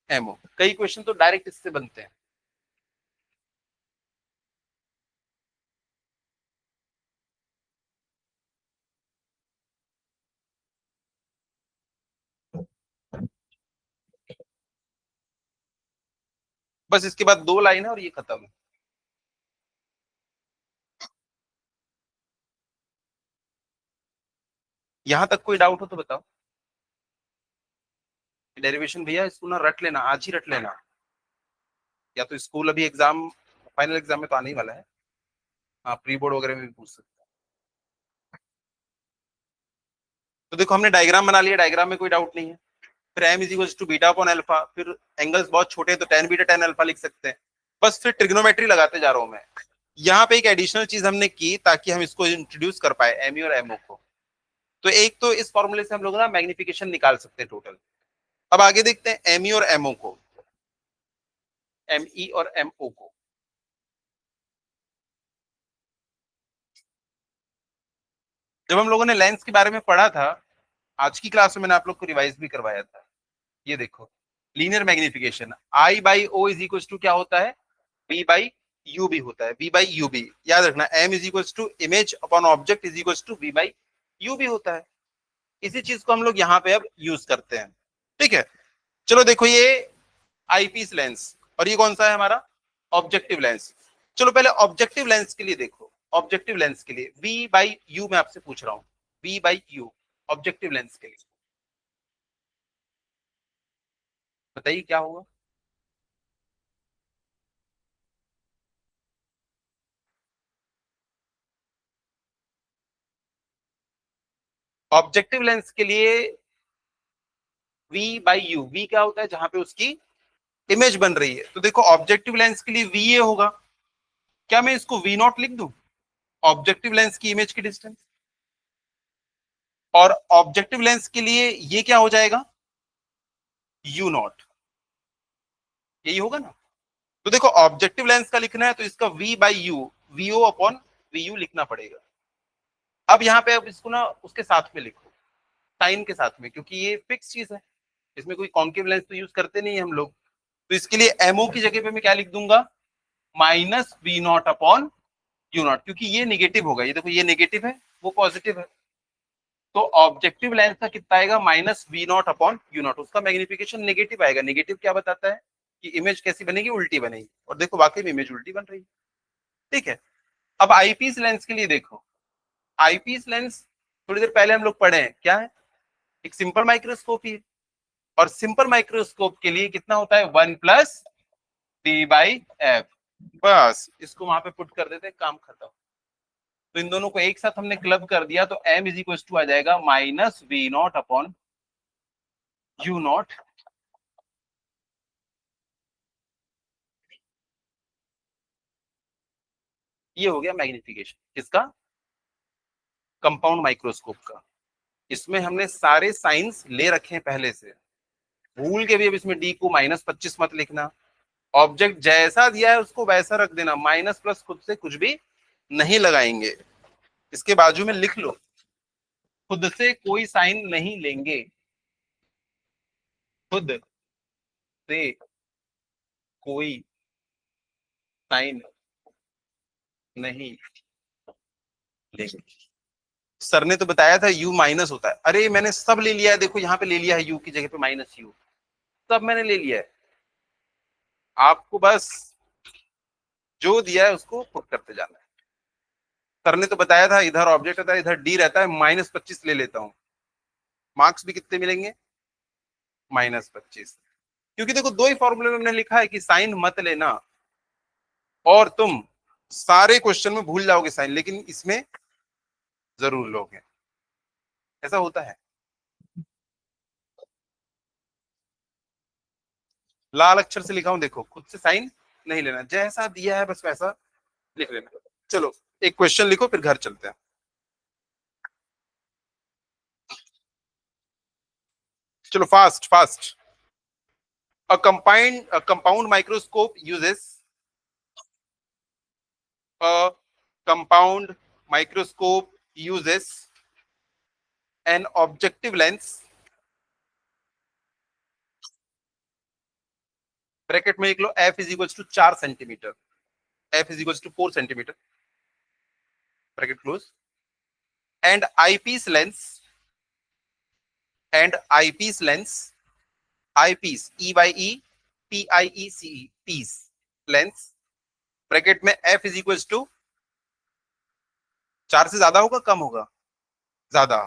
M O. कई क्वेश्चन तो डायरेक्ट इससे बनते हैं। बस इसके बाद दो लाइन है और ये खत्म है। यहां तक कोई डाउट हो तो बताओ। डेरिवेशन भैया इसको ना रट लेना, आज ही रट लेना, या तो स्कूल अभी एग्जाम, फाइनल एग्जाम में तो आने ही वाला है, हाँ प्री बोर्ड वगैरह में भी पूछ सकते हैं। तो देखो हमने डायग्राम बना लिया, डायग्राम में कोई डाउट नहीं है। फिर M is equals to beta upon alpha, फिर एंगल्स बहुत छोटे हैं तो टेन बीटा टेन अल्फा लिख सकते हैं। बस फिर ट्रिग्नोमेट्री लगाते जा रहा हूं मैं। यहाँ पे एक एडिशनल चीज हमने की ताकि हम इसको इंट्रोड्यूस कर पाए, एमई और एमओ को। तो एक तो इस फॉर्मूले से हम लोग ना मैग्निफिकेशन निकाल सकते हैं टोटल। अब आगे देखते हैं एमई और एमओ को, एमई और एमओ को। जब हम लोगों ने लेंस के बारे में पढ़ा था, आज की क्लास में मैंने आप लोग को रिवाइज भी करवाया था। ये देखो, linear magnification I by O is equal to क्या होता है, बी बाई यू भी होता है, बी बाई यू भी। याद रखना, M is equal to image upon object is equal to V by U भी होता है। इसी चीज को हम लोग यहाँ पे अब यूज करते हैं, ठीक है। चलो देखो, ये आईपीस लेंस, और ये कौन सा है हमारा, ऑब्जेक्टिव लेंस। चलो पहले ऑब्जेक्टिव लेंस के लिए देखो, ऑब्जेक्टिव लेंस के लिए बी बाई यू मैं आपसे पूछ रहा हूँ, V by U objective lens के लिए बताइए क्या होगा। ऑब्जेक्टिव लेंस के लिए वी बाई यू, वी क्या होता है, जहां पे उसकी इमेज बन रही है। तो देखो ऑब्जेक्टिव लेंस के लिए वी ये होगा, क्या मैं इसको वी नॉट लिख दूं, ऑब्जेक्टिव लेंस की इमेज की डिस्टेंस। और ऑब्जेक्टिव लेंस के लिए ये क्या हो जाएगा, यू नॉट, यही होगा ना। तो देखो ऑब्जेक्टिव लेंस का लिखना है तो इसका v by u, v o upon v u लिखना पड़ेगा। अब यहाँ पे अब इसको ना उसके साथ में लिखो, साइन के साथ में, क्योंकि ये फिक्स चीज है, इसमें कोई कॉन्केव लेंस तो यूज करते नहीं है हम लोग। तो इसके लिए एमओ की जगह पे मैं क्या लिख दूंगा, minus v naught upon u naught, क्योंकि ये निगेटिव होगा, ये देखो ये निगेटिव है वो पॉजिटिव है। तो ऑब्जेक्टिव लेंस का कितना आएगा, minus v naught upon u naught, उसका मैग्निफिकेशन नेगेटिव आएगा। नेगेटिव क्या बताता है कि इमेज कैसी बनेगी, उल्टी बनेगी, और देखो वाकई में इमेज उल्टी बन रही है। ठीक है, अब आईपीस लेंस के लिए देखो, आईपीस लेंस थोड़ी देर पहले हम लोग पढ़े हैं, क्या है, एक सिंपल माइक्रोस्कोप ही है। और सिंपल माइक्रोस्कोप के लिए कितना होता है, 1 + d/f। बस इसको वहां पे पुट कर देते हैं, काम खत्म। तो इन दोनों को एक साथ हमने क्लब कर दिया, तो m इज इक्वल टू आ जाएगा minus v naught upon u naught. ये हो गया मैग्निफिकेशन किसका, कंपाउंड माइक्रोस्कोप का। इसमें हमने सारे साइंस ले रखे हैं पहले से, भूल के भी अब इसमें डी को -25 मत लिखना। ऑब्जेक्ट जैसा दिया है उसको वैसा रख देना, माइनस प्लस खुद से कुछ भी नहीं लगाएंगे। इसके बाजू में लिख लो, खुद से कोई साइन नहीं लेंगे, खुद से कोई साइन नहीं लेंगे। सर ने तो बताया था यू माइनस होता है, अरे मैंने सब ले लिया है, देखो यहाँ पे ले लिया है, यू की जगह पे माइनस यू, सब मैंने ले लिया है। आपको बस जो दिया है उसको पुट करते जाना है। सर ने तो बताया था इधर ऑब्जेक्ट रहता है, इधर डी रहता है, -25 ले लेता हूँ, मार्क्स भी कितने मिलेंगे, -25। क्योंकि देखो दो ही फॉर्मूले में हमने लिखा है कि साइन मत लेना, और तुम सारे क्वेश्चन में भूल जाओगे साइन, लेकिन इसमें जरूर लोगे, ऐसा होता है। लाल अक्षर से लिखा हूं देखो, खुद से साइन नहीं लेना, जैसा दिया है बस वैसा लिख लेना। चलो एक क्वेश्चन लिखो फिर घर चलते हैं। चलो fast fast. A compound microscope uses a compound microscope uses an objective lens, bracket में लिख लो f is equal to 4 centimetre, f is equal to 4 centimetre, bracket close, and eyepiece lens, and eyepiece lens, eyepiece E-Y-E-P-I-E-C-E, piece lens, bracket में f is equal to 4 से ज्यादा होगा कम होगा, ज्यादा,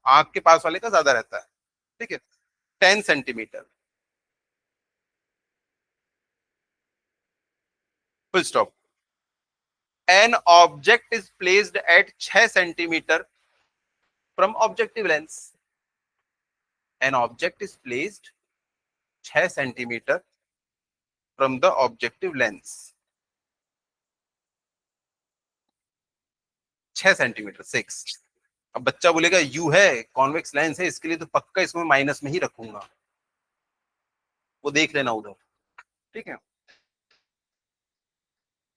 आंख के पास वाले का ज्यादा रहता है, ठीक है, 10 centimetre, full stop. An object is placed at 6 centimetre from objective lens, an object is placed 6 centimetre from the objective lens, 6 centimetre 6। अब बच्चा बोलेगा यू है, कॉन्वेक्स लेंस है, इसके लिए तो पक्का इसमें माइनस में ही रखूंगा, वो देख लेना उधर, ठीक है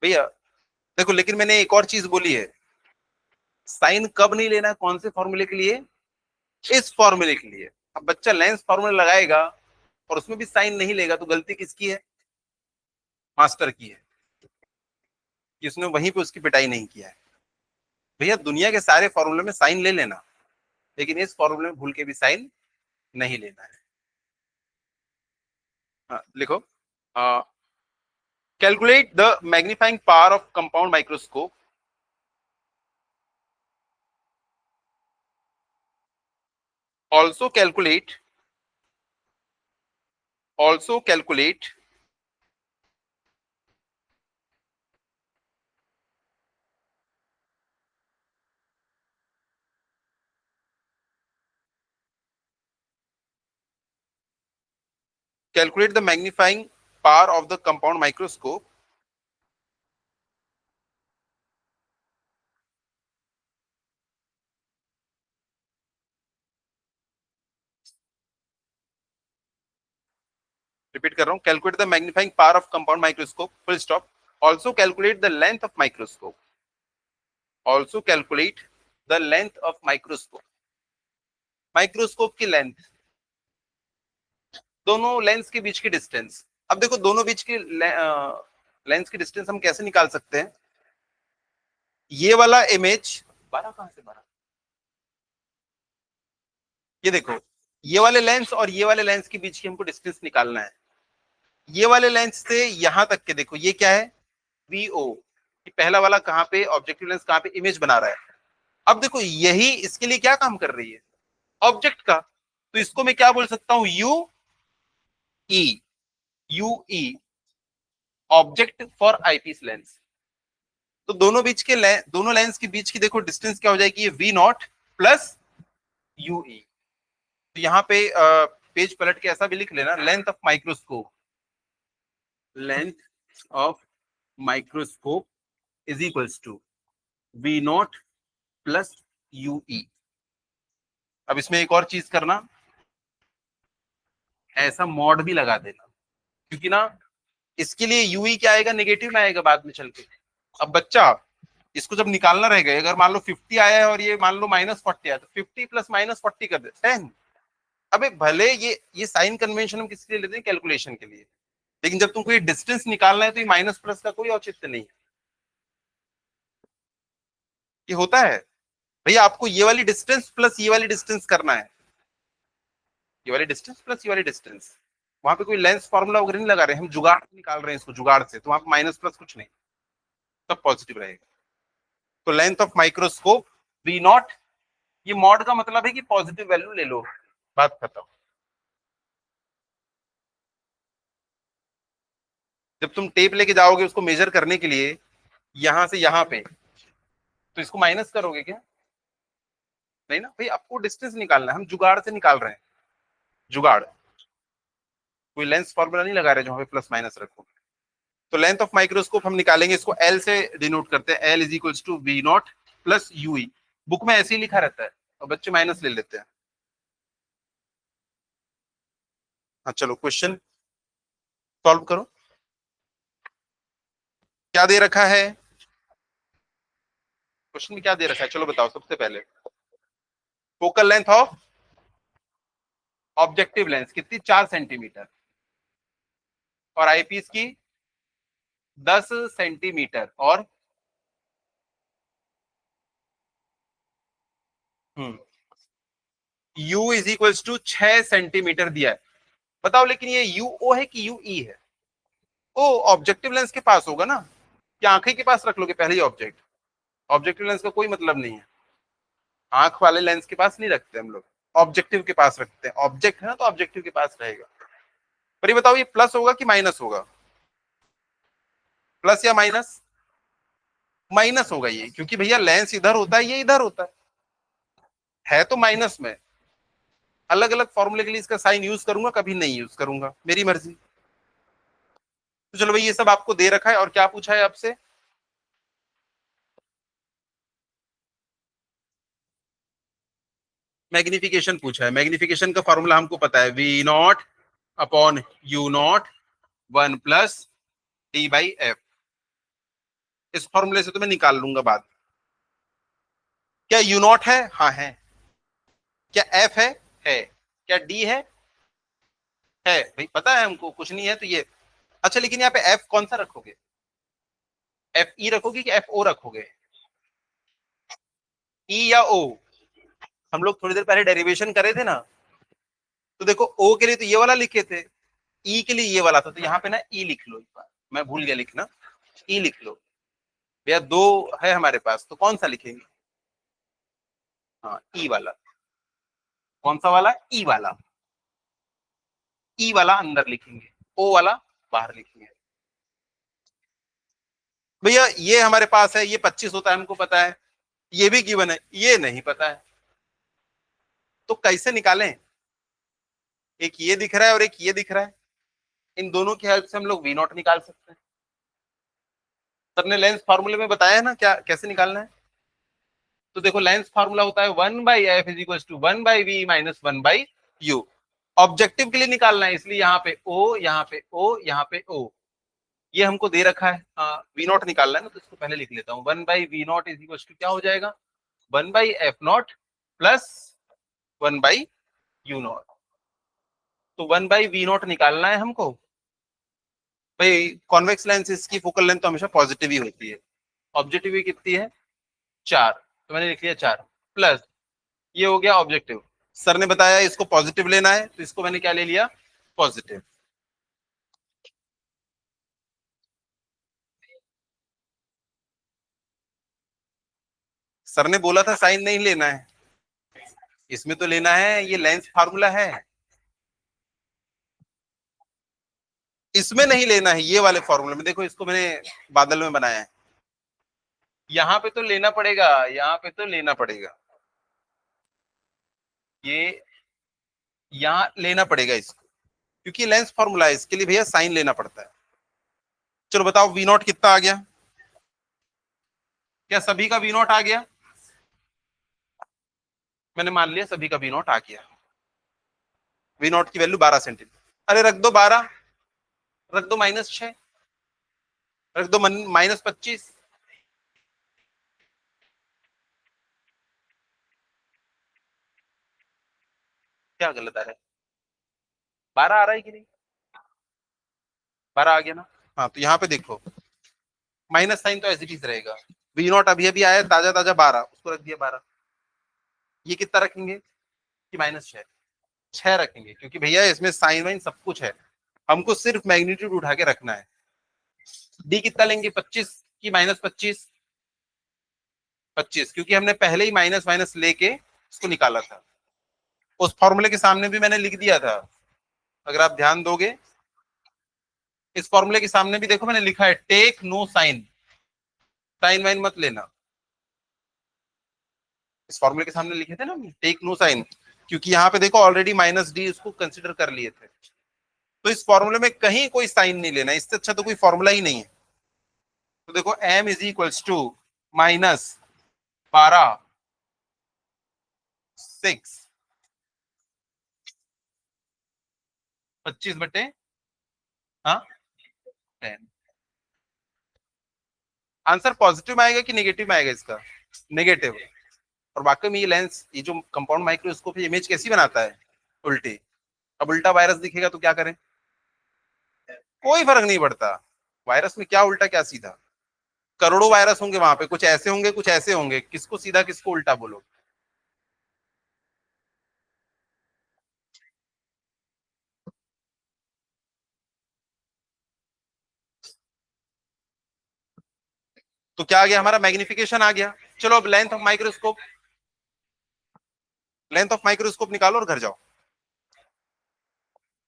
भैया। देखो लेकिन मैंने एक और चीज बोली है, साइन कब नहीं लेना, कौन से फॉर्मूले के लिए, इस फॉर्मूले के लिए। अब बच्चा लेंस फॉर्मूला लगाएगा और उसमें भी साइन नहीं लेगा, तो गलती किसकी है, मास्टर की है, कि उसने वहीं पे उसकी पिटाई नहीं किया है। भैया दुनिया के सारे फॉर्मूले में साइन ले लेना, लेकिन इस फॉर्मूले में भूल के भी साइन नहीं लेना है। हाँ, लिखो, calculate the magnifying power of compound microscope, also calculate, also calculate calculate the magnifying power of the compound microscope, repeat कर रहा हूँ, calculate the magnifying power of compound microscope, full stop. Also calculate the length of microscope, also calculate the length of microscope. Microscope की length, दोनों lens के बीच की distance. अब देखो दोनों बीच की लेंस की डिस्टेंस हम कैसे निकाल सकते हैं? ये वाला इमेज 12 कहां से 12, ये देखो, ये वाले लेंस और ये वाले लेंस के बीच की हमको डिस्टेंस निकालना है। ये वाले लेंस से यहां तक के देखो, ये क्या है? वीओ। ये पहला वाला कहां पे ऑब्जेक्टिव लेंस, कहां पे इमेज बना रहा है। अब देखो यही इसके लिए क्या काम कर रही है? ऑब्जेक्ट का। तो इसको मैं क्या बोल सकता हूं? You E, you E, object for eyepiece lens. तो दोनों बीच के दोनों लेंस के बीच की देखो डिस्टेंस क्या हो जाएगी? ये v naught plus u e. तो यहाँ पे पेज पलट के ऐसा भी लिख लेना, length of microscope, length of microscope is equals to v naught plus u e. अब इसमें एक और चीज करना, ऐसा मॉड भी लगा देना, क्योंकि ना इसके लिए यूई क्या आएगा? नेगेटिव में आएगा बाद में चल के। अब बच्चा इसको जब निकालना रहेगा, अगर मान लो 50 आया है और ये मान लो -40 आया, तो 50 प्लस -40 कर दे 10। अबे भले ये साइन कन्वेंशन हम किस लिए लेते हैं? कैलकुलेशन के लिए। लेकिन जब तुमको ये डिस्टेंस निकालना है तो ये माइनस प्लस का कोई औचित्य नहीं है। ये होता है भैया, आपको ये वाली डिस्टेंस प्लस ये वाली डिस्टेंस करना है, ये वाली डिस्टेंस प्लस ये वाली डिस्टेंस। वहां पे कोई लेंस फॉर्मूला वगैरह नहीं लगा रहे हैं, हम जुगाड़ निकाल रहे हैं इसको, जुगाड़ से। तो वहां पे माइनस प्लस कुछ नहीं, सब पॉजिटिव रहेगा। तो length of microscope v naught, ये मॉड का मतलब है कि पॉजिटिव वैल्यू ले लो, बात खत्म। जब तुम टेप लेके जाओगे उसको मेजर करने के लिए यहां से यहां पे, तो इसको माइनस करोगे क्या? नहीं ना भाई, आपको डिस्टेंस निकालना है, हम जुगाड़ से निकाल रहे हैं, जुगाड़। कोई लेंस फॉर्मूला नहीं लगा रहे जो वहां पे प्लस माइनस रखो। तो लेंथ ऑफ माइक्रोस्कोप हम निकालेंगे, इसको एल से डिनोट करते हैं, l is equals to v naught plus u e. Book में ऐसे ही लिखा रहता है और बच्चे माइनस ले लेते हैं। हाँ चलो क्वेश्चन सॉल्व करो। क्या दे रखा है क्वेश्चन में? क्या दे रखा है चलो बताओ सबसे पहले। Focal length of objective lens कितनी? 4 सेंटीमीटर। और आईपीस की 10 सेंटीमीटर। और u is equals to 6 centimetre दिया है। बताओ लेकिन ये यू ओ है कि यू ई है? ओ ऑब्जेक्टिव लेंस के पास होगा ना, क्या आंखें के पास रख लोगे पहले ही ऑब्जेक्ट? ऑब्जेक्टिव लेंस का कोई मतलब नहीं है, आंख वाले लेंस के पास नहीं रखते हम लोग, ऑब्जेक्टिव के पास रखते हैं। ऑब्जेक्ट है ना तो ऑब्जेक्टिव के पास रहेगा। पर ये बताओ ये प्लस होगा कि माइनस होगा? प्लस या माइनस? माइनस होगा ये, क्योंकि भैया लेंस इधर होता है, ये इधर होता है तो माइनस में। अलग अलग फॉर्मूले के लिए इसका साइन यूज करूंगा, कभी नहीं यूज करूंगा, मेरी मर्जी। तो चलो भाई, ये सब आपको दे रखा है। और क्या पूछा है आपसे? मैग्निफिकेशन पूछा है। मैग्निफिकेशन का फॉर्मूला हमको पता है, v naught upon u naught 1 plus d by f. इस फॉर्मूले से तो मैं निकाल लूंगा बाद में। क्या यू नॉट है? हाँ है। क्या एफ है। क्या डी है भाई, पता है हमको, कुछ नहीं है तो ये। अच्छा लेकिन यहाँ पे एफ कौन सा रखोगे? एफ ई रखोगे कि एफ ओ रखोगे? ई या ओ? हम लोग थोड़ी देर पहले डेरिवेशन करे थे ना, तो देखो ओ के लिए तो ये वाला लिखे थे, ई के लिए ये वाला था, तो यहाँ पे ना ई लिख लो एक बार, मैं भूल गया लिखना, ई लिख लो। भैया दो है हमारे पास, तो कौन सा लिखेंगे? हाँ ई वाला। कौन सा वाला? ई वाला। ई वाला अंदर लिखेंगे, ओ वाला बाहर लिखेंगे। भैया ये हमारे पास है, ये 25 होता है हमको पता है, ये भी गिवन है, ये नहीं पता है, तो कैसे निकालें? एक ये दिख रहा है और एक ये दिख रहा है, इन दोनों की हेल्प से हम लोग वी नॉट निकाल सकते हैं। सर ने लेंस फार्मूले में बताया है ना क्या कैसे निकालना है। तो देखो लेंस फार्मूला होता है 1/f is equal to 1/v minus 1/u। Objective के लिए निकालना है, इसलिए यहाँ पे ओ, यहाँ पे ओ, यहाँ पे ओ, ये हमको दे रखा है। वी नॉट निकालना है ना, तो इसको पहले लिख लेता हूँ। 1/v0 इज इक्वल टू क्या हो जाएगा, 1/f0 प्लस 1/u0। तो 1/v0 निकालना है हमको। भाई कॉन्वेक्स लेंस इसकी फोकल लेंथ तो हमेशा पॉजिटिव ही होती है। ऑब्जेक्टिव की कितनी है, 4, तो मैंने लिख लिया 4 प्लस, ये हो गया ऑब्जेक्टिव। सर ने बताया इसको पॉजिटिव लेना है, तो इसको मैंने क्या ले लिया, पॉजिटिव। सर ने बोला था साइन नहीं लेना है, इसमें तो लेना है, ये लेंस फार्मूला है। इसमें नहीं लेना है, ये वाले फॉर्मूले में देखो, इसको मैंने बादल में बनाया है। यहाँ पे तो लेना पड़ेगा, यहाँ पे तो लेना पड़ेगा, ये यहाँ लेना पड़ेगा इसको, क्योंकि लेंस फॉर्मूला है, इसके लिए भैया साइन लेना पड़ता है। चलो बताओ वी नॉट कितना आ गया, क्या सभी का वी नॉट आ गया? मैंने मान लिया सभी का वी नॉट आ गया। वी नॉट की वैल्यू 12 सेंटीमीटर। अरे रख दो 12, रख दो -6, रख दो -25। क्या गलत आ रहा है, 12 आ रहा है कि नहीं, 12 आ गया ना। हाँ तो यहाँ पे देखो माइनस साइन तो एज इट इज रहेगा। वी नॉट अभी अभी आया ताजा ताजा 12, उसको रख दिया 12। ये कितना रखेंगे कि -6, 6 रखेंगे, क्योंकि भैया इसमें साइन वाइन सब कुछ है, हमको सिर्फ मैग्नीट्यूड उठा के रखना है। डी कितना लेंगे, 25 की -25, 25, क्योंकि हमने पहले ही माइनस माइनस लेके इसको निकाला था। उस फॉर्मूले के सामने भी मैंने लिख दिया था, अगर आप ध्यान दोगे, इस फॉर्मूले के सामने भी देखो मैंने लिखा है टेक नो साइन, साइन वाइन मत लेना। इस फॉर्मूले के सामने लिखे थे ना टेक नो साइन, क्योंकि यहाँ पे देखो ऑलरेडी -d इसको कंसिडर कर लिए थे। तो इस फॉर्मूले में कहीं कोई साइन नहीं लेना, इससे अच्छा तो कोई फॉर्मूला ही नहीं है। तो देखो m इज इक्वल्स टू -12 6, 25 बटे, हाँ 10। आंसर पॉजिटिव में आएगा कि नेगेटिव में आएगा इसका, नेगेटिव। और वाकई में ये लेंस, ये जो कंपाउंड माइक्रोस्कोप है, इमेज कैसी बनाता है, उल्टी। अब उल्टा वायरस दिखेगा तो क्या करें, कोई फर्क नहीं पड़ता, वायरस में क्या उल्टा क्या सीधा, करोड़ों वायरस होंगे वहां पे, कुछ ऐसे होंगे कुछ ऐसे होंगे, किसको सीधा किसको उल्टा बोलो। तो क्या आ गया हमारा, मैग्निफिकेशन आ गया। चलो अब length of microscope, length of microscope निकालो और घर जाओ।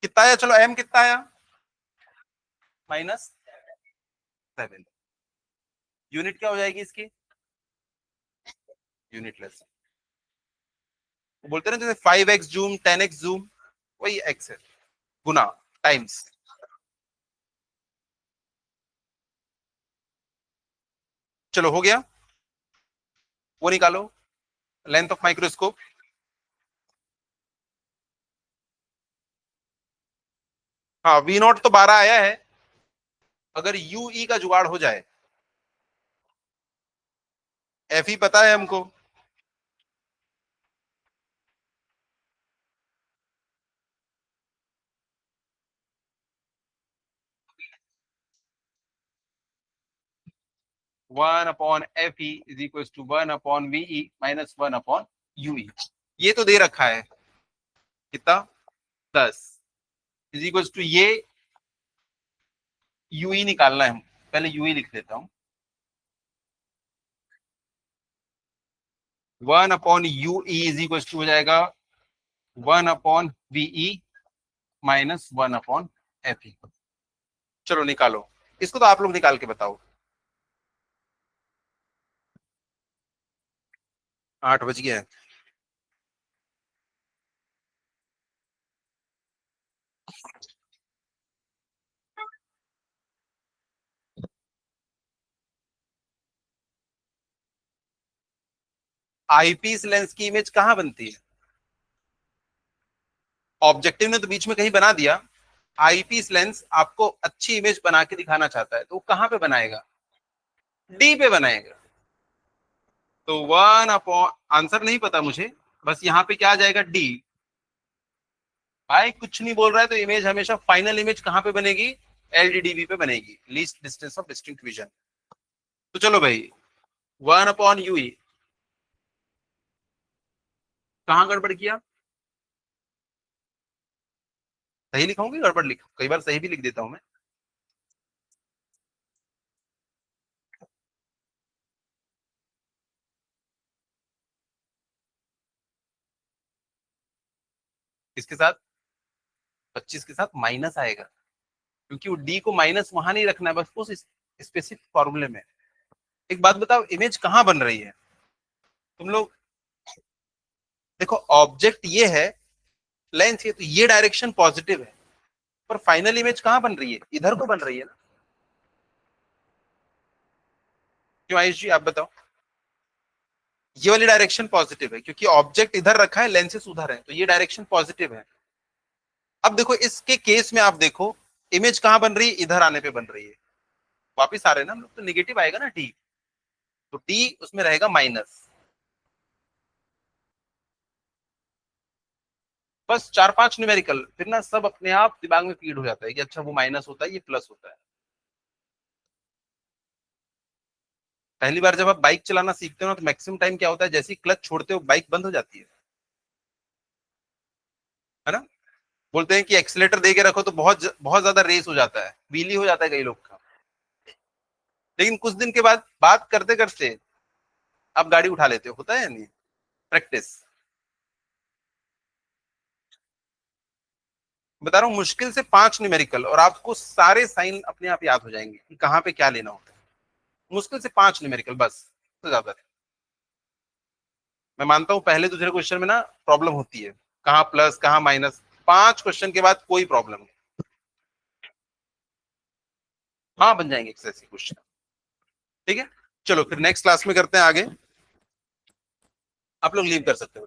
कितना आया, चलो एम कितना आया, -7। यूनिट क्या हो जाएगी इसकी, यूनिटलेस। बोलते हैं ना जैसे 5x जूम 10x जूम, वही एक्स है, गुना टाइम्स। चलो हो गया, वो निकालो लेंथ ऑफ माइक्रोस्कोप। हाँ वी नॉट तो 12 आया है, अगर यू ई का जुगाड़ हो जाए, एफ ही पता है हमको। 1/Fe is equal to 1/VE minus 1/UE। ये तो दे रखा है कितना, 10 इज इक्वल टू ये, यूई निकालना है, पहले यूई लिख देता हूँ। 1/UE इज इक्वल टू हो जाएगा 1/VE माइनस 1/FE। चलो निकालो, इसको तो आप लोग निकाल के बताओ। 8 बज गया है। आईपीस लेंस की इमेज कहाँ बनती है, ऑब्जेक्टिव ने तो बीच में कहीं बना दिया, आईपीस लेंस आपको अच्छी इमेज बना के दिखाना चाहता है, तो वो कहां पे बनाएगा? डी पे बनाएगा। तो 1 अपॉन, आंसर नहीं पता मुझे, बस यहाँ पे क्या आ जाएगा? डी। भाई कुछ नहीं बोल रहा है तो इमेज हमेशा फाइनल इमेज कहां पे बनेगी? एलडीडीबी पे बनेगी, least distance of distinct vision. तो चलो भाई, 1/UE कहाँ गड़बड़ किया? सही लिखाऊंगी गड़बड़ लिखा? कई बार सही भी लिख देता हूं मैं। किसके साथ? 25 के साथ माइनस आएगा, क्योंकि वो डी को माइनस वहां नहीं रखना है, बस उस स्पेसिफिक फॉर्मूले में। एक बात बताओ, इमेज कहाँ बन रही है? तुम लोग देखो, ऑब्जेक्ट ये है, लेंथ ये, तो ये डायरेक्शन पॉजिटिव है, पर फाइनल इमेज कहाँ बन रही है? इधर को बन रही है ना। क्यों आयुष जी, आप बताओ। ये वाली डायरेक्शन पॉजिटिव है क्योंकि ऑब्जेक्ट इधर रखा है, लेंसेस उधर है, तो ये डायरेक्शन पॉजिटिव है। अब देखो इसके केस में, आप देखो इमेज कहां बन रही है? इधर आने पे बन रही है। वापिस आ रहे हैं ना हम लोग, तो निगेटिव आएगा ना डी, तो डी उसमें रहेगा माइनस। बस 4-5 न्यूमेरिकल, फिर ना सब अपने आप दिमाग में फीड हो जाता है कि अच्छा वो माइनस होता है, ये प्लस होता है। पहली बार जब आप बाइक चलाना सीखते हो ना, तो मैक्सिमम टाइम क्या होता है, जैसे ही क्लच छोड़ते हो बाइक बंद हो जाती है ना। बोलते हैं कि एक्सीलेटर दे के रखो तो बहुत बहुत ज्यादा रेस हो जाता है, व्हीली हो जाता है कई लोग का। लेकिन कुछ दिन के बाद बात करते करते आप गाड़ी उठा लेते हो, होता है या नहीं? प्रैक्टिस। बता रहा हूँ, मुश्किल से 5 न्यूमेरिकल और आपको सारे साइन अपने आप याद हो जाएंगे कि कहाँ पे क्या लेना होता है। मुश्किल से 5 न्यूमेरिकल, बस, तो ज्यादा है। मैं मानता हूँ पहले दूसरे क्वेश्चन में ना प्रॉब्लम होती है, कहाँ प्लस कहाँ माइनस। 5 क्वेश्चन के बाद कोई प्रॉब्लम नहीं। हाँ, बन जाएंगे ऐसे क्वेश्चन। ठीक है, चलो फिर नेक्स्ट क्लास में करते हैं आगे। आप लोग लीव कर सकते हो।